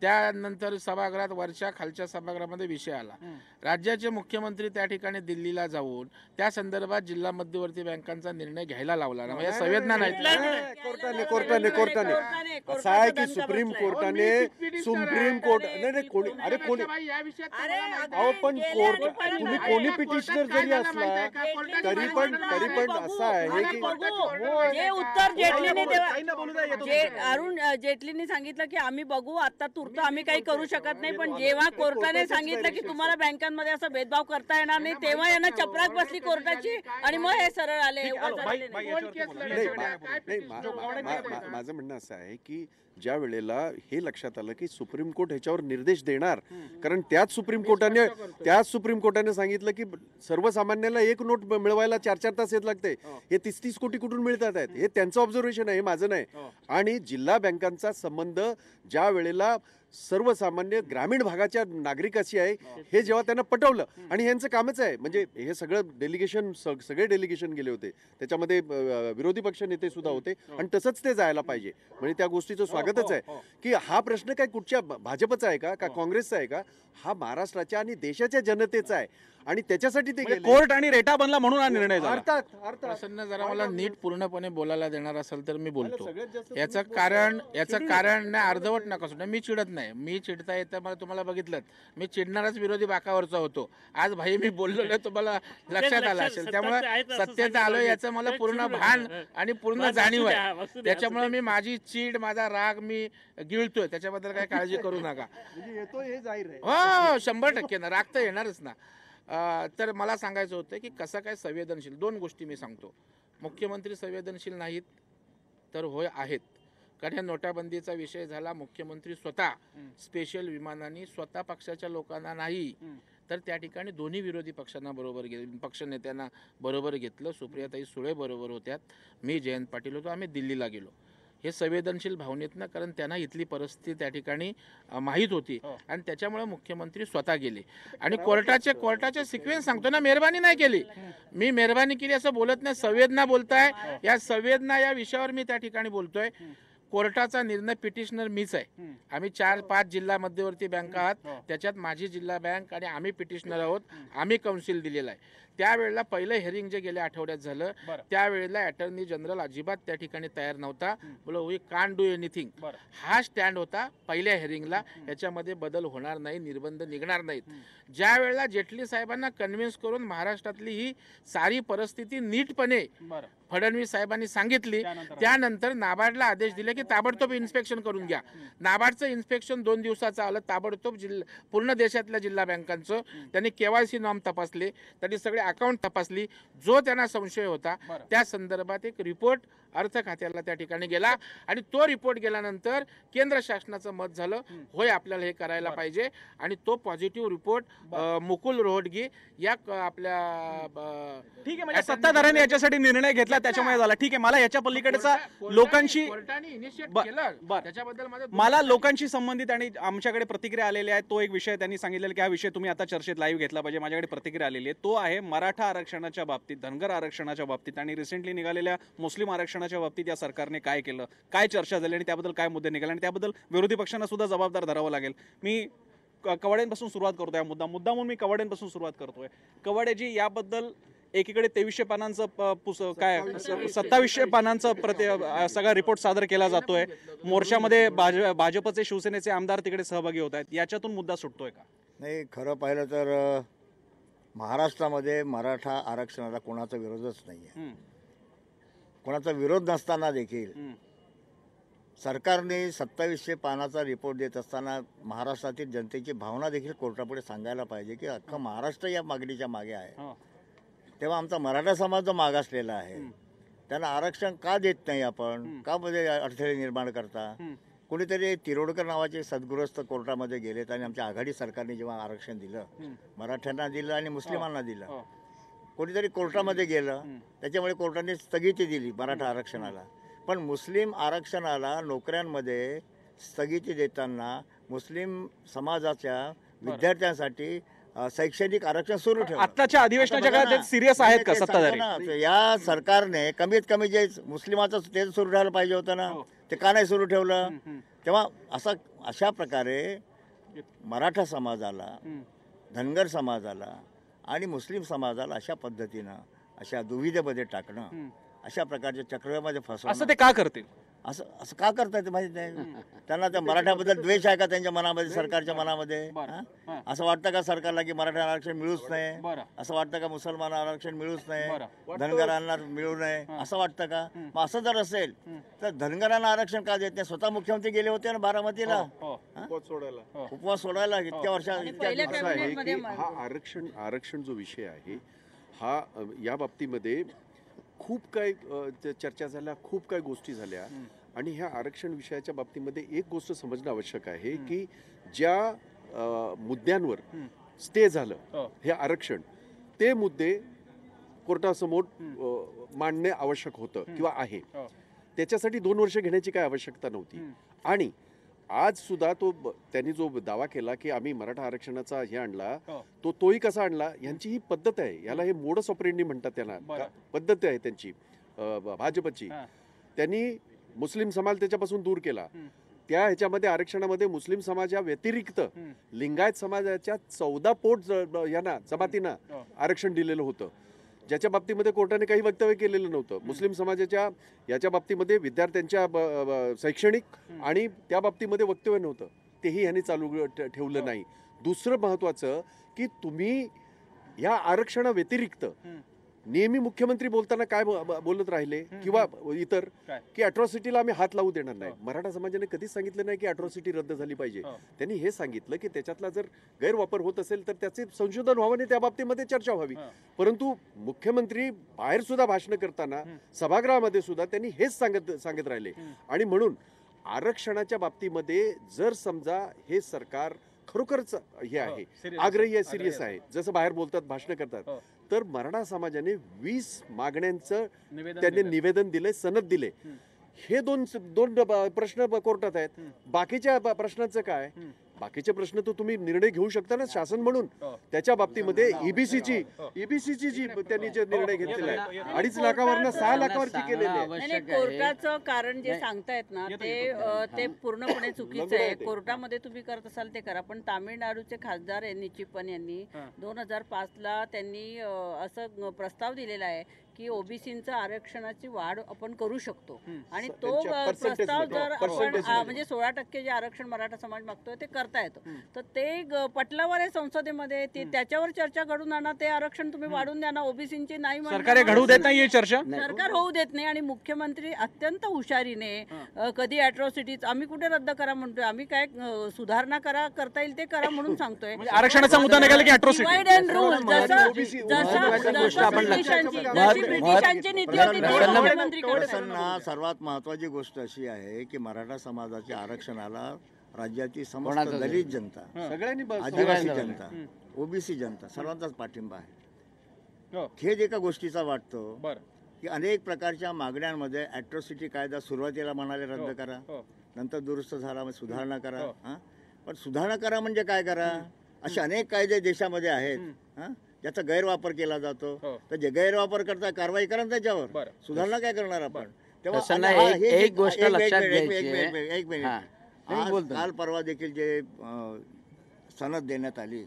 त्यानंतर सभागृहात वरच्या खालच्या सभागृहामध्ये विषय आला. राज्याचे मुख्यमंत्री त्या ठिकाणी दिल्लीला जाऊन त्या संदर्भात जिल्हा मध्यवर्ती बँकांचा निर्णय घ्यायला लावला ना. म्हणजे संवेदना नाही. कोर्टाने असं आहे की सुप्रीम कोर्ट पण कोर्ट, तुम्ही कोणी पिटिशनर जरी असला तरी पण असं आहे की जे उत्तर अरुण जेटलींनी सांगितलं की आम्ही बघू, आता तुर्त आम्ही काही करू शकत नाही. पण जेव्हा कोर्टाने सांगितलं की तुम्हाला बँकांमध्ये असं भेदभाव करता येणार नाही, तेव्हा यांना चपराक बसली कोर्टाची आणि मग हे सरळ आले. माझं म्हणणं असं आहे की ज्या वेळेला हे लक्षात आलं की सुप्रीम कोर्ट ह्याच्यावर निर्देश देणार, कारण त्याच सुप्रीम कोर्टाने सांगितलं की सर्वसामान्याला एक नोट मिळवायला 4-4 तास येत लागते, हे 30-30 कोटी कुठून मिळतात आहेत, हे त्यांचं ऑब्झर्वेशन आहे, हे माझं नाही. आणि जिल्हा बँकांचा संबंध ज्या वेळेला सर्वसामान्य ग्रामीण भागाच्या नागरिकाशी आहे, हे जेव्हा त्यांना पटवलं, आणि ह्यांचं कामच आहे, म्हणजे हे सगळे डेलिगेशन गेले होते, त्याच्यामध्ये विरोधी पक्ष नेते सुद्धा होते, आणि तसंच ते जायला पाहिजे. म्हणजे त्या गोष्टीचं स्वागतच आहे की हा प्रश्न काय कुठच्या भाजपचा आहे का काँग्रेसचा आहे का, हा महाराष्ट्राच्या आणि देशाच्या जनतेचा आहे. आणि त्याच्यासाठी ते कोर्ट आणि रेटा बनला म्हणून हा निर्णय झाला. अर्थात प्रसन्न जरा मला नीट पूर्णपणे बोलायला देणार असेल तर मी बोलतो. याचं कारण नाही, अर्धवट नका सुद्धा. मी चिडत नाही, मी चिडता येतं मला तुम्हाला बघितलं, मी चिडणारच विरोधी बाकावरचा होतो. आज भाई मी बोललो तुम्हाला लक्षात आलं असेल, त्यामुळे सत्तेत आलो याचं मला पूर्ण भान आणि पूर्ण जाणीव आहे. त्याच्यामुळे मी माझी चीड, माझा राग मी गिळतोय, त्याच्याबद्दल काही काळजी करू नका. हो 100% ना, राग तर येणारच ना. तर मला सांगायचं होतं की कसं काय संवेदनशील. 2 गोष्टी मी सांगतो. मुख्यमंत्री संवेदनशील नाहीत तर होय आहेत. कारण ह्या नोटाबंदीचा विषय झाला, मुख्यमंत्री स्वतः स्पेशल विमानाने स्वतः पक्षाच्या लोकांना नाही तर त्या ठिकाणी दोन्ही विरोधी पक्षांना बरोबर पक्षनेत्यांना बरोबर घेतलं. सुप्रियाताई सुळे बरोबर होत्यात, मी जयंत पाटील होतो, आम्ही दिल्लीला गेलो. हे संवेदनशील भावनेतनं, कारण त्यांना इथली परिस्थिती त्या ठिकाणी माहीत होती आणि त्याच्यामुळे मुख्यमंत्री स्वतः गेले. आणि कोर्टाचे सिक्वेन्स सांगतो ना, मेहरबानी नाही केली, मी मेहरबानी केली असं बोलत नाही, संवेदना बोलताय. या संवेदना या विषयावर मी त्या ठिकाणी बोलतोय. कोर्टाचा निर्णय पिटिशनर मीच आहे. आम्ही 4-5 जिल्हा मध्यवर्ती बँका आहात, त्याच्यात माझी जिल्हा बँक आणि आम्ही पिटिशनर आहोत. आम्ही काउन्सिल दिलेला आहे. त्यावेळेला पहिलं हेअरिंग जे गेल्या आठवड्यात झालं त्यावेळेला अटॉर्नी जनरल अजिबात त्या ठिकाणी तयार नव्हता. बोलो वी कांट डू एनिथिंग, हा स्टँड होता पहिल्या हेअरिंगला. याच्यामध्ये बदल होणार नाही, निर्बंध निघणार नाहीत. ज्या वेळेला जेटली साहेबांना कन्व्हिन्स करून महाराष्ट्रातली ही सारी परिस्थिती नीटपणे फडणवीस साहेबांनी सांगितली, त्यानंतर नाबार्डला आदेश दिले की ताबडतोब इन्स्पेक्शन करून घ्या. नाबार्डचं इन्स्पेक्शन 2 दिवसाचं आलं. ताबडतोब पूर्ण देशातल्या जिल्हा बँकांचं त्यांनी KYC नॉर्म तपासले, त्यांनी सगळे अकाउंट तपासली. जो त्यांना संशय होता त्या संदर्भात एक रिपोर्ट अर्थ खात्याला त्या ठिकाणी गेला आणि तो रिपोर्ट गेल्यानंतर केंद्र शासनाचं मत झालं, होय आपल्याला हे करायला पाहिजे. आणि तो पॉझिटिव्ह रिपोर्ट मुकुल रोहटगी या आपल्या ठीक आहे, म्हणजे सत्ताधाऱ्यांनी याच्यासाठी निर्णय घेतला त्याच्यामुळे झाला. ठीक आहे, मला याच्या पलीकडेचा लोकांशी त्याच्याबद्दल मला लोकांशी संबंधित आणि आमच्याकडे प्रतिक्रिया आलेल्या आहेत. तो एक विषय त्यांनी सांगितलेला की हा विषय तुम्ही आता चर्चेत लाईव्ह घेतला पाहिजे. माझ्याकडे प्रतिक्रिया आलेली आहे, तो आहे मराठा आरक्षणाच्या बाबतीत, धनगर आरक्षणाच्या बाबतीत आणि रिसेंटली निघालेल्या मुस्लिम आरक्षणाच्या बाबतीत या सरकारने काय केलं, काय चर्चा झाली आणि त्याबद्दल काय मुद्दे निघाले आणि त्याबद्दल विरोधी पक्षांना सुद्धा जबाबदार धरावं लागेल. मी कवाडेंपासून सुरुवात करतोय. मुद्दा म्हणून मी कवाडेंपासून सुरुवात करतोय. कवाडेजी, याबद्दल एकीकडे 2300 पानांचं 2700 पानांचा सगळा रिपोर्ट सादर केला जातोय. मोर्चामध्ये भाजपचे शिवसेनेचे आमदार तिकडे सहभागी होत आहेत. याच्यातून मुद्दा सुटतोय का? नाही, खरं पाहिलं तर महाराष्ट्रामध्ये मराठा आरक्षणाला कोणाचा विरोधच नाही आहे. कोणाचा विरोध नसताना देखील सरकारने 2700 पानाचा रिपोर्ट देत असताना महाराष्ट्रातील जनतेची भावना देखील कोर्टापुढे सांगायला पाहिजे की अख्खा महाराष्ट्र या मागणीच्या मागे आहे. तेव्हा आमचा मराठा समाज जो मागासलेला आहे त्यांना आरक्षण का देत नाही आपण, का मध्ये अडथळे निर्माण करता. कोणीतरी तिरोडकर नावाचे सद्गृहस्थ कोर्टामध्ये गेलेत आणि आमच्या आघाडी सरकारने जेव्हा आरक्षण दिलं, मराठ्यांना दिलं आणि मुस्लिमांना दिलं, कोणीतरी कोर्टामध्ये गेलं, त्याच्यामुळे कोर्टाने स्थगिती दिली मराठा आरक्षणाला. पण मुस्लिम आरक्षणाला नोकऱ्यांमध्ये स्थगिती देताना मुस्लिम समाजाच्या विद्यार्थ्यांसाठी शैक्षणिक आरक्षण सुरू ठेवलं. आताच्या अधिवेशनाच्या काळात सिरियस आहेत का सत्ताधारी? या सरकारने कमीत कमी जे मुस्लिमाचं ते सुरू ठेवायला पाहिजे होतं ना, ते का नाही सुरू ठेवलं? तेव्हा अशा प्रकारे मराठा समाजाला, धनगर समाजाला आणि मुस्लिम समाजाला अशा पद्धतीनं अशा दुविधेमध्ये टाकणं, अशा प्रकारच्या चक्रव्यूहामध्ये फसवणं, असं ते का करतील? असं का करतायत माहित नाही. त्यांना त्या मराठ्याबद्दल द्वेष आहे का त्यांच्या मनामध्ये, सरकारच्या मनामध्ये? असं वाटतं का सरकारला की मराठा आरक्षण मिळूच नाही? असं वाटतं का मुसलमान आरक्षण मिळूच नाही, धनगरांना मिळू नये असं वाटतं का? मग असं जर असेल तर धनगरांना आरक्षण का देत नाही? स्वतः मुख्यमंत्री गेले होते ना बारामतीला उपवास सोडायला इतक्या वर्षात. हा आरक्षण जो विषय आहे हा या बाबतीमध्ये खूप काही चर्चा झाल्या, खूप काही गोष्टी झाल्या. आणि ह्या आरक्षण विषयाच्या बाबतीमध्ये एक गोष्ट समजणं आवश्यक आहे की ज्या मुद्द्यांवर स्टे झालं हे आरक्षण, ते मुद्दे कोर्टासमोर मांडणे आवश्यक होतं किंवा आहे. त्याच्यासाठी 2 वर्ष घेण्याची काय आवश्यकता नव्हती. आणि आज सुद्धा त्यांनी जो दावा केला की आम्ही मराठा आरक्षणाचा हे आणला, तोही कसा आणला, यांची ही पद्धत आहे. याला हे मोडस ऑपरेंडी म्हणतात, त्यांना पद्धत आहे त्यांची भाजपची. त्यांनी मुस्लिम समाज त्याच्यापासून दूर केला. त्या ह्याच्यामध्ये आरक्षणामध्ये मुस्लिम समाजा व्यतिरिक्त लिंगायत समाजाच्या 14 पोट यांना जमातींना आरक्षण दिलेलं होतं, ज्याच्या बाबतीमध्ये कोर्टाने काही वक्तव्य केलेलं नव्हतं. मुस्लिम समाजाच्या याच्या बाबतीमध्ये विद्यार्थ्यांच्या शैक्षणिक आणि त्या बाबतीमध्ये वक्तव्य नव्हतं, तेही यांनी चालू ठेवलं नाही. दुसरं महत्त्वाचं की तुम्ही या आरक्षणा व्यतिरिक्त नेहमी मुख्यमंत्री बोलताना काय बोलत राहिले किंवा इतर की अट्रॉसिटीला आम्ही हात लावू देणार नाही. मराठा समाजाने कधीच सांगितलं नाही की अट्रॉसिटी रद्द झाली पाहिजे. त्यांनी हे सांगितलं की त्याच्यातला जर गैरवापर होत असेल तर त्याचे संशोधन व्हावं आणि त्या बाबतीमध्ये चर्चा व्हावी. परंतु मुख्यमंत्री बाहेर सुद्धा भाषण करताना सभागृहामध्ये सुद्धा त्यांनी हेच सांगत राहिले. आणि म्हणून आरक्षणाच्या बाबतीमध्ये जर समजा हे सरकार खरोखरच हे आहे, आग्रही आहे, सिरियस आहे, जसं बाहेर बोलतात, भाषण करतात, तर मराठा समाजाने 20 मागण्यांचं त्यांनी निवेदन दिले, सनद दिले. हे दोन प्रश्न कोर्टात आहेत. बाकीच्या प्रश्नांचं काय? बाकीचे प्रश्न तर तुम्ही निर्णय घेऊ शकता ना शासन म्हणून. त्याच्या बाबतीमध्ये ईबीसीची जी त्यांनी जे निर्णय घेतलेला आहे 2.5 लाखावरनं 6 लाखावरती केलेले आहे. नाही, कोर्टाचं कारण जे सांगतायत ना ते पूर्णपणे चुकीचं आहे. कोर्टामध्ये तुम्ही करत असाल ते करा, पण तामिळनाडूचे खासदार यांनी चिप्पन यांनी 2005ला त्यांनी असं प्रस्ताव दिलेला आहे की ओबीसीचं आरक्षणाची वाढ आपण करू शकतो आणि तो प्रस्ताव जर आपण म्हणजे 16% जे आरक्षण मराठा समाज मागतोय ते करता येतं, तर ते पटलावर आहे संसदेमध्ये. त्याच्यावर चर्चा घडून आणा, ते आरक्षण तुम्ही वाढून द्या ना. ओबीसीची नाही सरकार घडू देत नाही चर्चा, सरकार होऊ देत नाही. आणि मुख्यमंत्री अत्यंत हुशारीने कधी अॅट्रॉसिटीज आम्ही कुठे रद्द करा म्हणतोय, आम्ही काय सुधारणा करता येईल ते करा म्हणून सांगतोय. आरक्षणाचा मुद्दा निघाला की अॅट्रॉसिटी डिवाइड अँड रूल ब्रिटिशांची नीती होती ती मुख्यमंत्री करत प्रसन्न सर्वात महत्वाची गोष्ट अशी आहे की मराठा समाजाच्या आरक्षणाला राज्याची समस्त दलित जनता, आदिवासी जनता, ओबीसी जनता सर्वांचाच पाठिंबा आहे. खेद एका गोष्टीचा वाटतो की अनेक प्रकारच्या मागण्यांमध्ये अॅट्रॉसिटी कायदा सुरुवातीला म्हणाले रद्द करा, नंतर दुरुस्त झाला म्हणजे सुधारणा करा. पण सुधारणा करा म्हणजे काय करा? असे अनेक कायदे देशामध्ये आहेत ज्याचा गैरवापर केला जातो, तर जे गैरवापर करता कारवाई करा त्याच्यावर, सुधारणा काय करणार आपण? तेव्हा एक गोष्ट लक्षात घ्यायची एक मिनिट, काल परवा देखील जे सनद देण्यात आली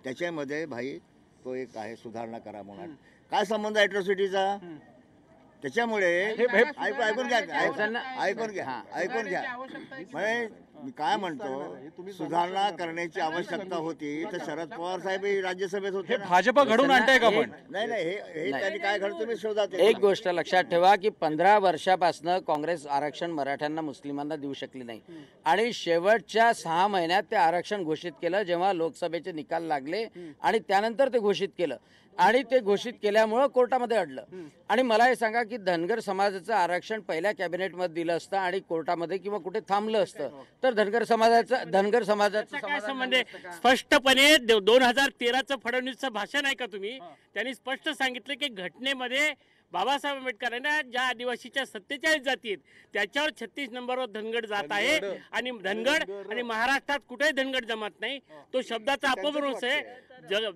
त्याच्यामध्ये भाई तो एक आहे सुधारणा करा म्हणून. काय संबंध अॅट्रॉसिटीचा? त्याच्यामुळे ऐकून घ्या म्हणजे मी काय म्हणतो, सुधारणा करण्याची आवश्यकता होती तर शरद पवार साहेब राज्यसभेत होते. भाजप घडून आणताय का पण? नाही हे त्यांनी काय घडतं तुम्ही शोधा. एक गोष्ट लक्षात ठेवा की 15 वर्षापासून काँग्रेस आरक्षण मराठ्यांना मुस्लिमांना देऊ शकली नाही आणि शेवटच्या 6 महिन्यात ते आरक्षण घोषित केलं जेव्हा लोकसभेचे निकाल लागले आणि त्यानंतर ते घोषित केलं आणि ते घोषित केल्यामुळं कोर्टामध्ये अडलं. आणि मला हे सांगा की धनगर समाजाचं आरक्षण पहिल्या कॅबिनेटमध्ये दिलं असतं आणि कोर्टामध्ये किंवा कुठे थांबलं असतं तर धनगर समाजाचं काय संबंध आहे? स्पष्टपणे 2013चं फडणवीसचं भाषण आहे का तुम्ही? त्यांनी स्पष्ट सांगितलं की घटनेमध्ये बाबासाहेब आंबेडकरांना ज्या आदिवासीच्या 47 जाती आहेत त्याच्यावर 36 नंबरवर धनगड जात आहे आणि धनगड आणि महाराष्ट्रात कुठेही धनगड जमत नाही. तो शब्दाचा अपभ्रंश आहे.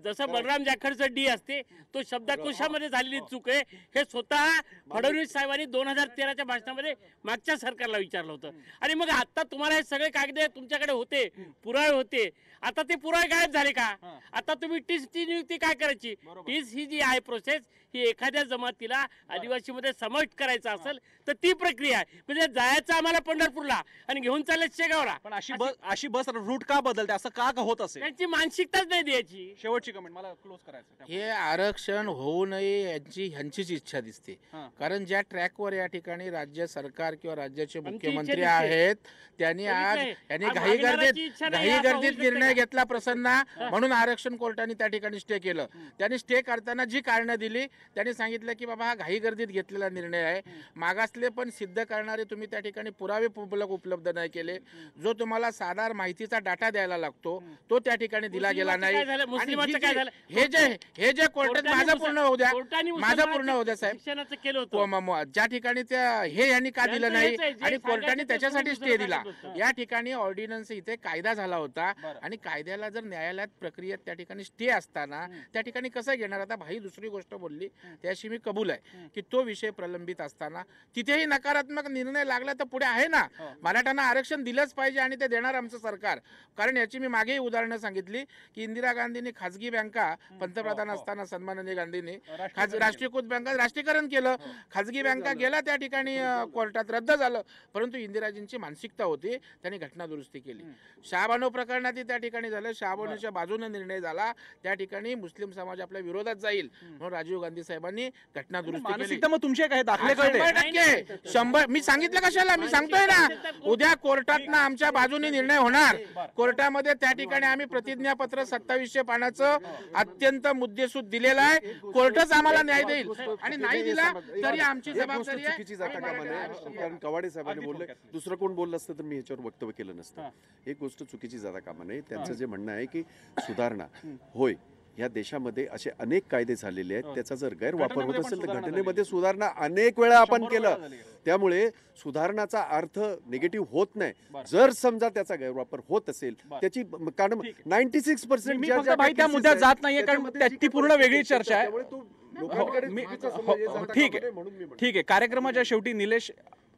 जसं बलराम जाखडचं डी असते तो शब्दकोशामध्ये झालेली चूक आहे. हे स्वतः फडणवीस साहेबांनी 2013च्या भाषणामध्ये मागच्या सरकारला विचारलं होतं. आणि मग आता तुम्हाला हे सगळे कागद तुमच्याकडे होते, पुरावे होते, आता ते पुरावे गायब झाले का? आता तुम्ही टीसची नियुक्ती काय करायची? टीस ही जी आहे प्रोसेस ही एखाद्या जमातीला आदिवासीमध्ये समाविष्ट करायचं असेल तर ती प्रक्रिया आहे. म्हणजे जायचं आम्हाला पंढरपूरला आणि घेऊन चालले शेगावला. पण अशी बस रूट का बदलते, असं का होत असेल? त्यांची मानसिकताच नाही द्यायची. शेवटची कमेंट मला क्लोज करायचं. हे आरक्षण होऊ नये ह्यांचीच इच्छा दिसते. कारण ज्या ट्रॅकवर या ठिकाणी राज्य सरकार किंवा राज्याचे मुख्यमंत्री आहेत त्यांनी आज यांनी घाईगर्दीत निर्णय घेतला प्रसन्न म्हणून आरक्षण कोर्टाने त्या ठिकाणी स्टे केलं. त्यांनी स्टे करताना जी कारणं दिली त्यांनी सांगितलं की बाबा हा घाईगर्दीत घेतलेला निर्णय आहे. मागासले पण सिद्ध करणारे तुम्ही त्या ठिकाणी पुरावे उपलब्ध नाही केले. जो तुम्हाला साधार माहितीचा डाटा द्यायला लागतो तो त्या ठिकाणी दिला गेला नाही. हे जे कोर्टात माझं पूर्ण होऊ द्या साहेब केलं होतं ज्या ठिकाणी हे यांनी का दिलं नाही आणि कोर्टाने त्याच्यासाठी स्टे दिला. या ठिकाणी ऑर्डिनन्स इथे कायदा झाला होता आणि कायद्याला जर न्यायालयात प्रक्रियेत त्या ठिकाणी स्टे असताना त्या ठिकाणी कसं घेणार? आता भाई दुसरी गोष्ट बोलली त्याशी मी कबूल आहे की तो विषय प्रलंबित असताना तिथेही नकारात्मक निर्णय लागला तर पुढे आहे ना मराठ्यांना आरक्षण दिलंच पाहिजे आणि ते देणार आमचं सरकार. कारण याची मी मागेही उदाहरणं सांगितली की इंदिरा गांधींनी खाजगी बँका पंतप्रधान असताना सन्माननीय गांधींनी राष्ट्रीयकृत बँका राष्ट्रीयकरण केलं. खाजगी बँका गेला त्या ठिकाणी कोर्टात रद्द झालं. परंतु इंदिराजींची मानसिकता होती त्यांनी घटना दुरुस्ती केली. शहाबानो प्रकरणात त्या ठिकाणी झालं. शहाबानोच्या बाजूने निर्णय झाला. त्या ठिकाणी मुस्लिम समाज आपल्या विरोधात जाईल म्हणून राजीव गांधी साहेबांनी घटना दुरुस्ती केली. मग तुमचे काय दाखले कळले? 100 मी सांगितलं कशाला? मी सांगतोय ना उद्या कोर्टात ना आमच्या बाजूने निर्णय होणार. कोर्टामध्ये त्या ठिकाणी आम्ही प्रतिज्ञापत्र 2700 पानाचं अत्यंत मुद्देसूद दिलेलं आहे. कोर्टच आम्हाला न्याय देईल आणि नाही दिला तरी आमची जबाबदारी आहे. चुकीची जाता कामा नये. कारण कवाडे साहेबांनी बोलले, दुसरं कोण बोललं असतं तर मी याच्यावर वक्तव्य केलं नसतं. एक गोष्ट चुकीची जाता कामा नये. त्यांचं जे म्हणणं आहे की सुधारणा होय ह्या देशामध्ये असे अनेक कायदे झालेले आहेत, त्याचा जर गैरवापर होत घटनेमध्ये पण असेल तर सुधारणा घटनेमध्ये सुधारणा अनेक वेळा आपण 100 केलं. वेळा झाली. त्यामुळे सुधारणाचा अर्थ निगेटिव्ह होत नाही. बरं. जर समजा त्याचा गैरवापर होत असेल बरं. त्याची कारण ठीक 96% मी फक्त भाई त्या मुद्द्यात जात नाहीये, कारण ती पूर्ण वेगळी चर्चा आहे. ठीक आहे, ठीक आहे. कार्यक्रमाच्या शेवटी निलेश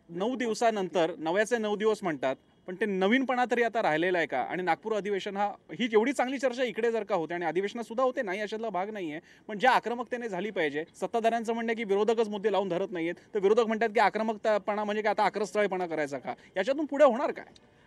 9 दिवसानंतर, नव्याचे 9 दिवस म्हणतात, पण ते नवीनपणा तरी आता राहिलेला आहे का? आणि नागपूर अधिवेशन ही एवढी चांगली चर्चा इकडे जर का होते आणि अधिवेशनात सुद्धा होते, नाही अशातला भाग नाहीये, पण ज्या आक्रमकतेने झाली पाहिजे. सत्ताधाऱ्यांचं म्हणणं आहे की विरोधकच मुद्दे लावून धरत नाहीयेत, तर विरोधक म्हणतात की आक्रमकपणा म्हणजे काय, आता आक्रस्थळीपणा करायचा का? याच्यातून पुढे होणार काय?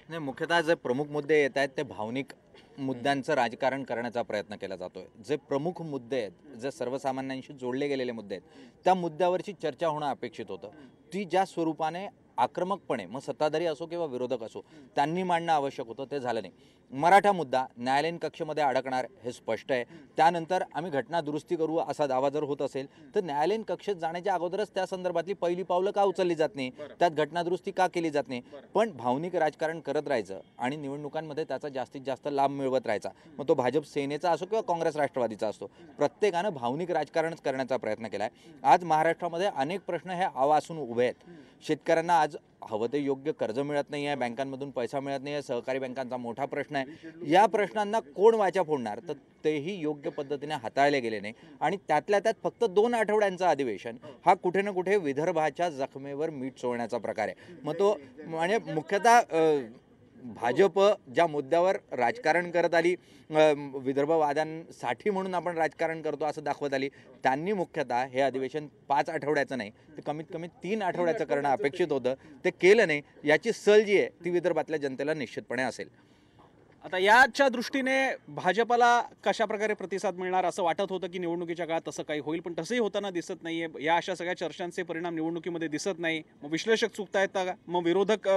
नाही, मुख्यतः जे प्रमुख मुद्दे येत आहेत ते भावनिक मुद्द्यांचं राजकारण करण्याचा प्रयत्न केला जातोय. जे प्रमुख मुद्दे आहेत, जे सर्वसामान्यांशी जोडले गेलेले मुद्दे आहेत, त्या मुद्द्यावरची चर्चा होणं अपेक्षित होतं. ती ज्या स्वरूपाने आक्रमकपणे, मग सत्ताधारी असो किंवा विरोधक असो, त्यांनी मांडणं आवश्यक होतं, ते झालं नाही. मराठा मुद्दा न्यायालयीन कक्षेमध्ये अडकणार हे स्पष्ट आहे. त्यानंतर आम्ही घटना दुरुस्ती करू असा दावा जर होत असेल तर न्यायालयीन कक्षेत जाण्याच्या अगोदरच त्या संदर्भातली पहिली पावलं का उचलली जात नाही, त्यात घटना दुरुस्ती का केली जात नाही. पण भावनिक राजकारण करत राहायचं आणि निवडणुकांमध्ये त्याचा जास्तीत जास्त लाभ मिळवत राहायचा. मग तो भाजप सेनेचा असो किंवा काँग्रेस राष्ट्रवादीचा असतो, प्रत्येकानं भावनिक राजकारणच करण्याचा प्रयत्न केला आहे. आज महाराष्ट्रामध्ये अनेक प्रश्न हे आवासून उभे आहेत. शेतकऱ्यांना आज हवं ते योग्य कर्ज मिळत नाही आहे, बँकांमधून पैसा मिळत नाही आहे, सहकारी बँकांचा मोठा प्रश्न आहे. या प्रश्नांना कोण वाचा फोडणार, तर तेही योग्य पद्धतीने हाताळले गेले नाही. आणि त्यातल्या त्यात फक्त 2 आठवड्यांचं अधिवेशन हा कुठे ना कुठे विदर्भाच्या जखमेवर मीठ चोळण्याचा प्रकार आहे. मग तो म्हणजे मुख्यतः भाजप ज्या मुद्द्यावर राजकारण करत आली, विदर्भवाद्यांसाठी म्हणून आपण राजकारण करतो असं दाखवत आली, त्यांनी मुख्यतः हे अधिवेशन 5 आठवड्याचं नाही, ते कमीत कमी 3 आठवड्याचं करणं अपेक्षित होतं. ते केलं नाही. याची सल जी आहे ती विदर्भातल्या जनतेला निश्चितपणे असेल. आता याच्या दृष्टीने भाजपला कशा प्रकारे प्रतिसाद मिळणार असं वाटत होतं की निवडणुकीच्या काळात तसं काही होईल, पण तसंही होताना दिसत नाहीये. या अशा सगळ्या चर्चांचे परिणाम निवडणुकीमध्ये दिसत नाही. मग विश्लेषक चुकतायत का? मग विरोधक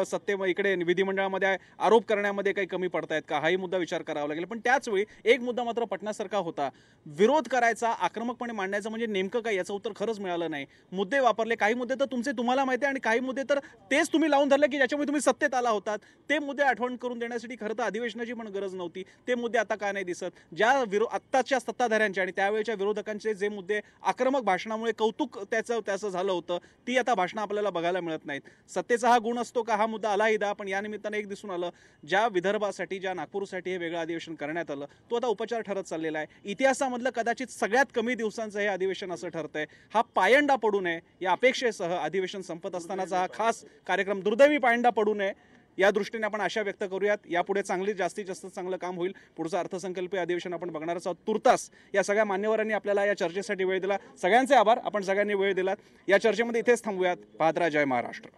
इकडे विधिमंडळामध्ये आरोप करण्यामध्ये काही कमी पडतायत का? हाही मुद्दा विचार करावा लागेल. पण त्याच वेळी एक मुद्दा मात्र पटण्यासारखा होता. विरोध करायचा, आक्रमकपणे मांडायचं म्हणजे नेमकं काय, याचं उत्तर खरंच मिळालं नाही. मुद्दे वापरले, काही मुद्दे तर तुमचे तुम्हाला माहिती आहे आणि काही मुद्दे तर तेच तुम्ही लावून धरले की ज्याच्यामुळे तुम्ही सत्तेत आला होतात. ते मुद्दे आठवण करून देण्यासाठी खरं तर अधिवेशनाची पण गरज नव्हती. ते मुद्दे आता का नाही दिसत? ज्या आत्ताच्या सत्ताधाऱ्यांचे आणि त्यावेळेच्या विरोधकांचे जे मुद्दे आक्रमक भाषणामुळे कौतुक त्याचं झालं होतं, ती आता भाषणं आपल्याला बघायला मिळत नाहीत. सत्तेचा हा गुण असतो का, हा मुद्दा आलाहीदा, पण या निमित्तानं एक दिसून आलं, ज्या विदर्भासाठी, ज्या नागपूरसाठी हे वेगळं अधिवेशन करण्यात आलं, तो आता उपचार ठरत चाललेला आहे. इतिहासामधलं कदाचित सगळ्यात कमी दिवसांचं हे अधिवेशन असं ठरतंय. हा पायंडा पडू नये या अपेक्षेसह अधिवेशन संपत असतानाचा हा खास कार्यक्रम दुर्दैवी पायंडा पडू नये या दृष्टीने आपण आशा व्यक्त करूयात. यापुढे जास्तीत जास्त चांगलं काम होईल. पुढचं अर्थसंकल्पीय अधिवेशन आपण बघणारच आहोत. तुर्तास या सगळ्या मान्यवरांनी आपल्याला या चर्चेसाठी वेळ दिला. सगळ्यांचे आभार. आपण सगळ्यांनी वेळ दिलात. या चर्चेमध्ये इथेच थांबूयात. पाहत राहा जय महाराष्ट्र.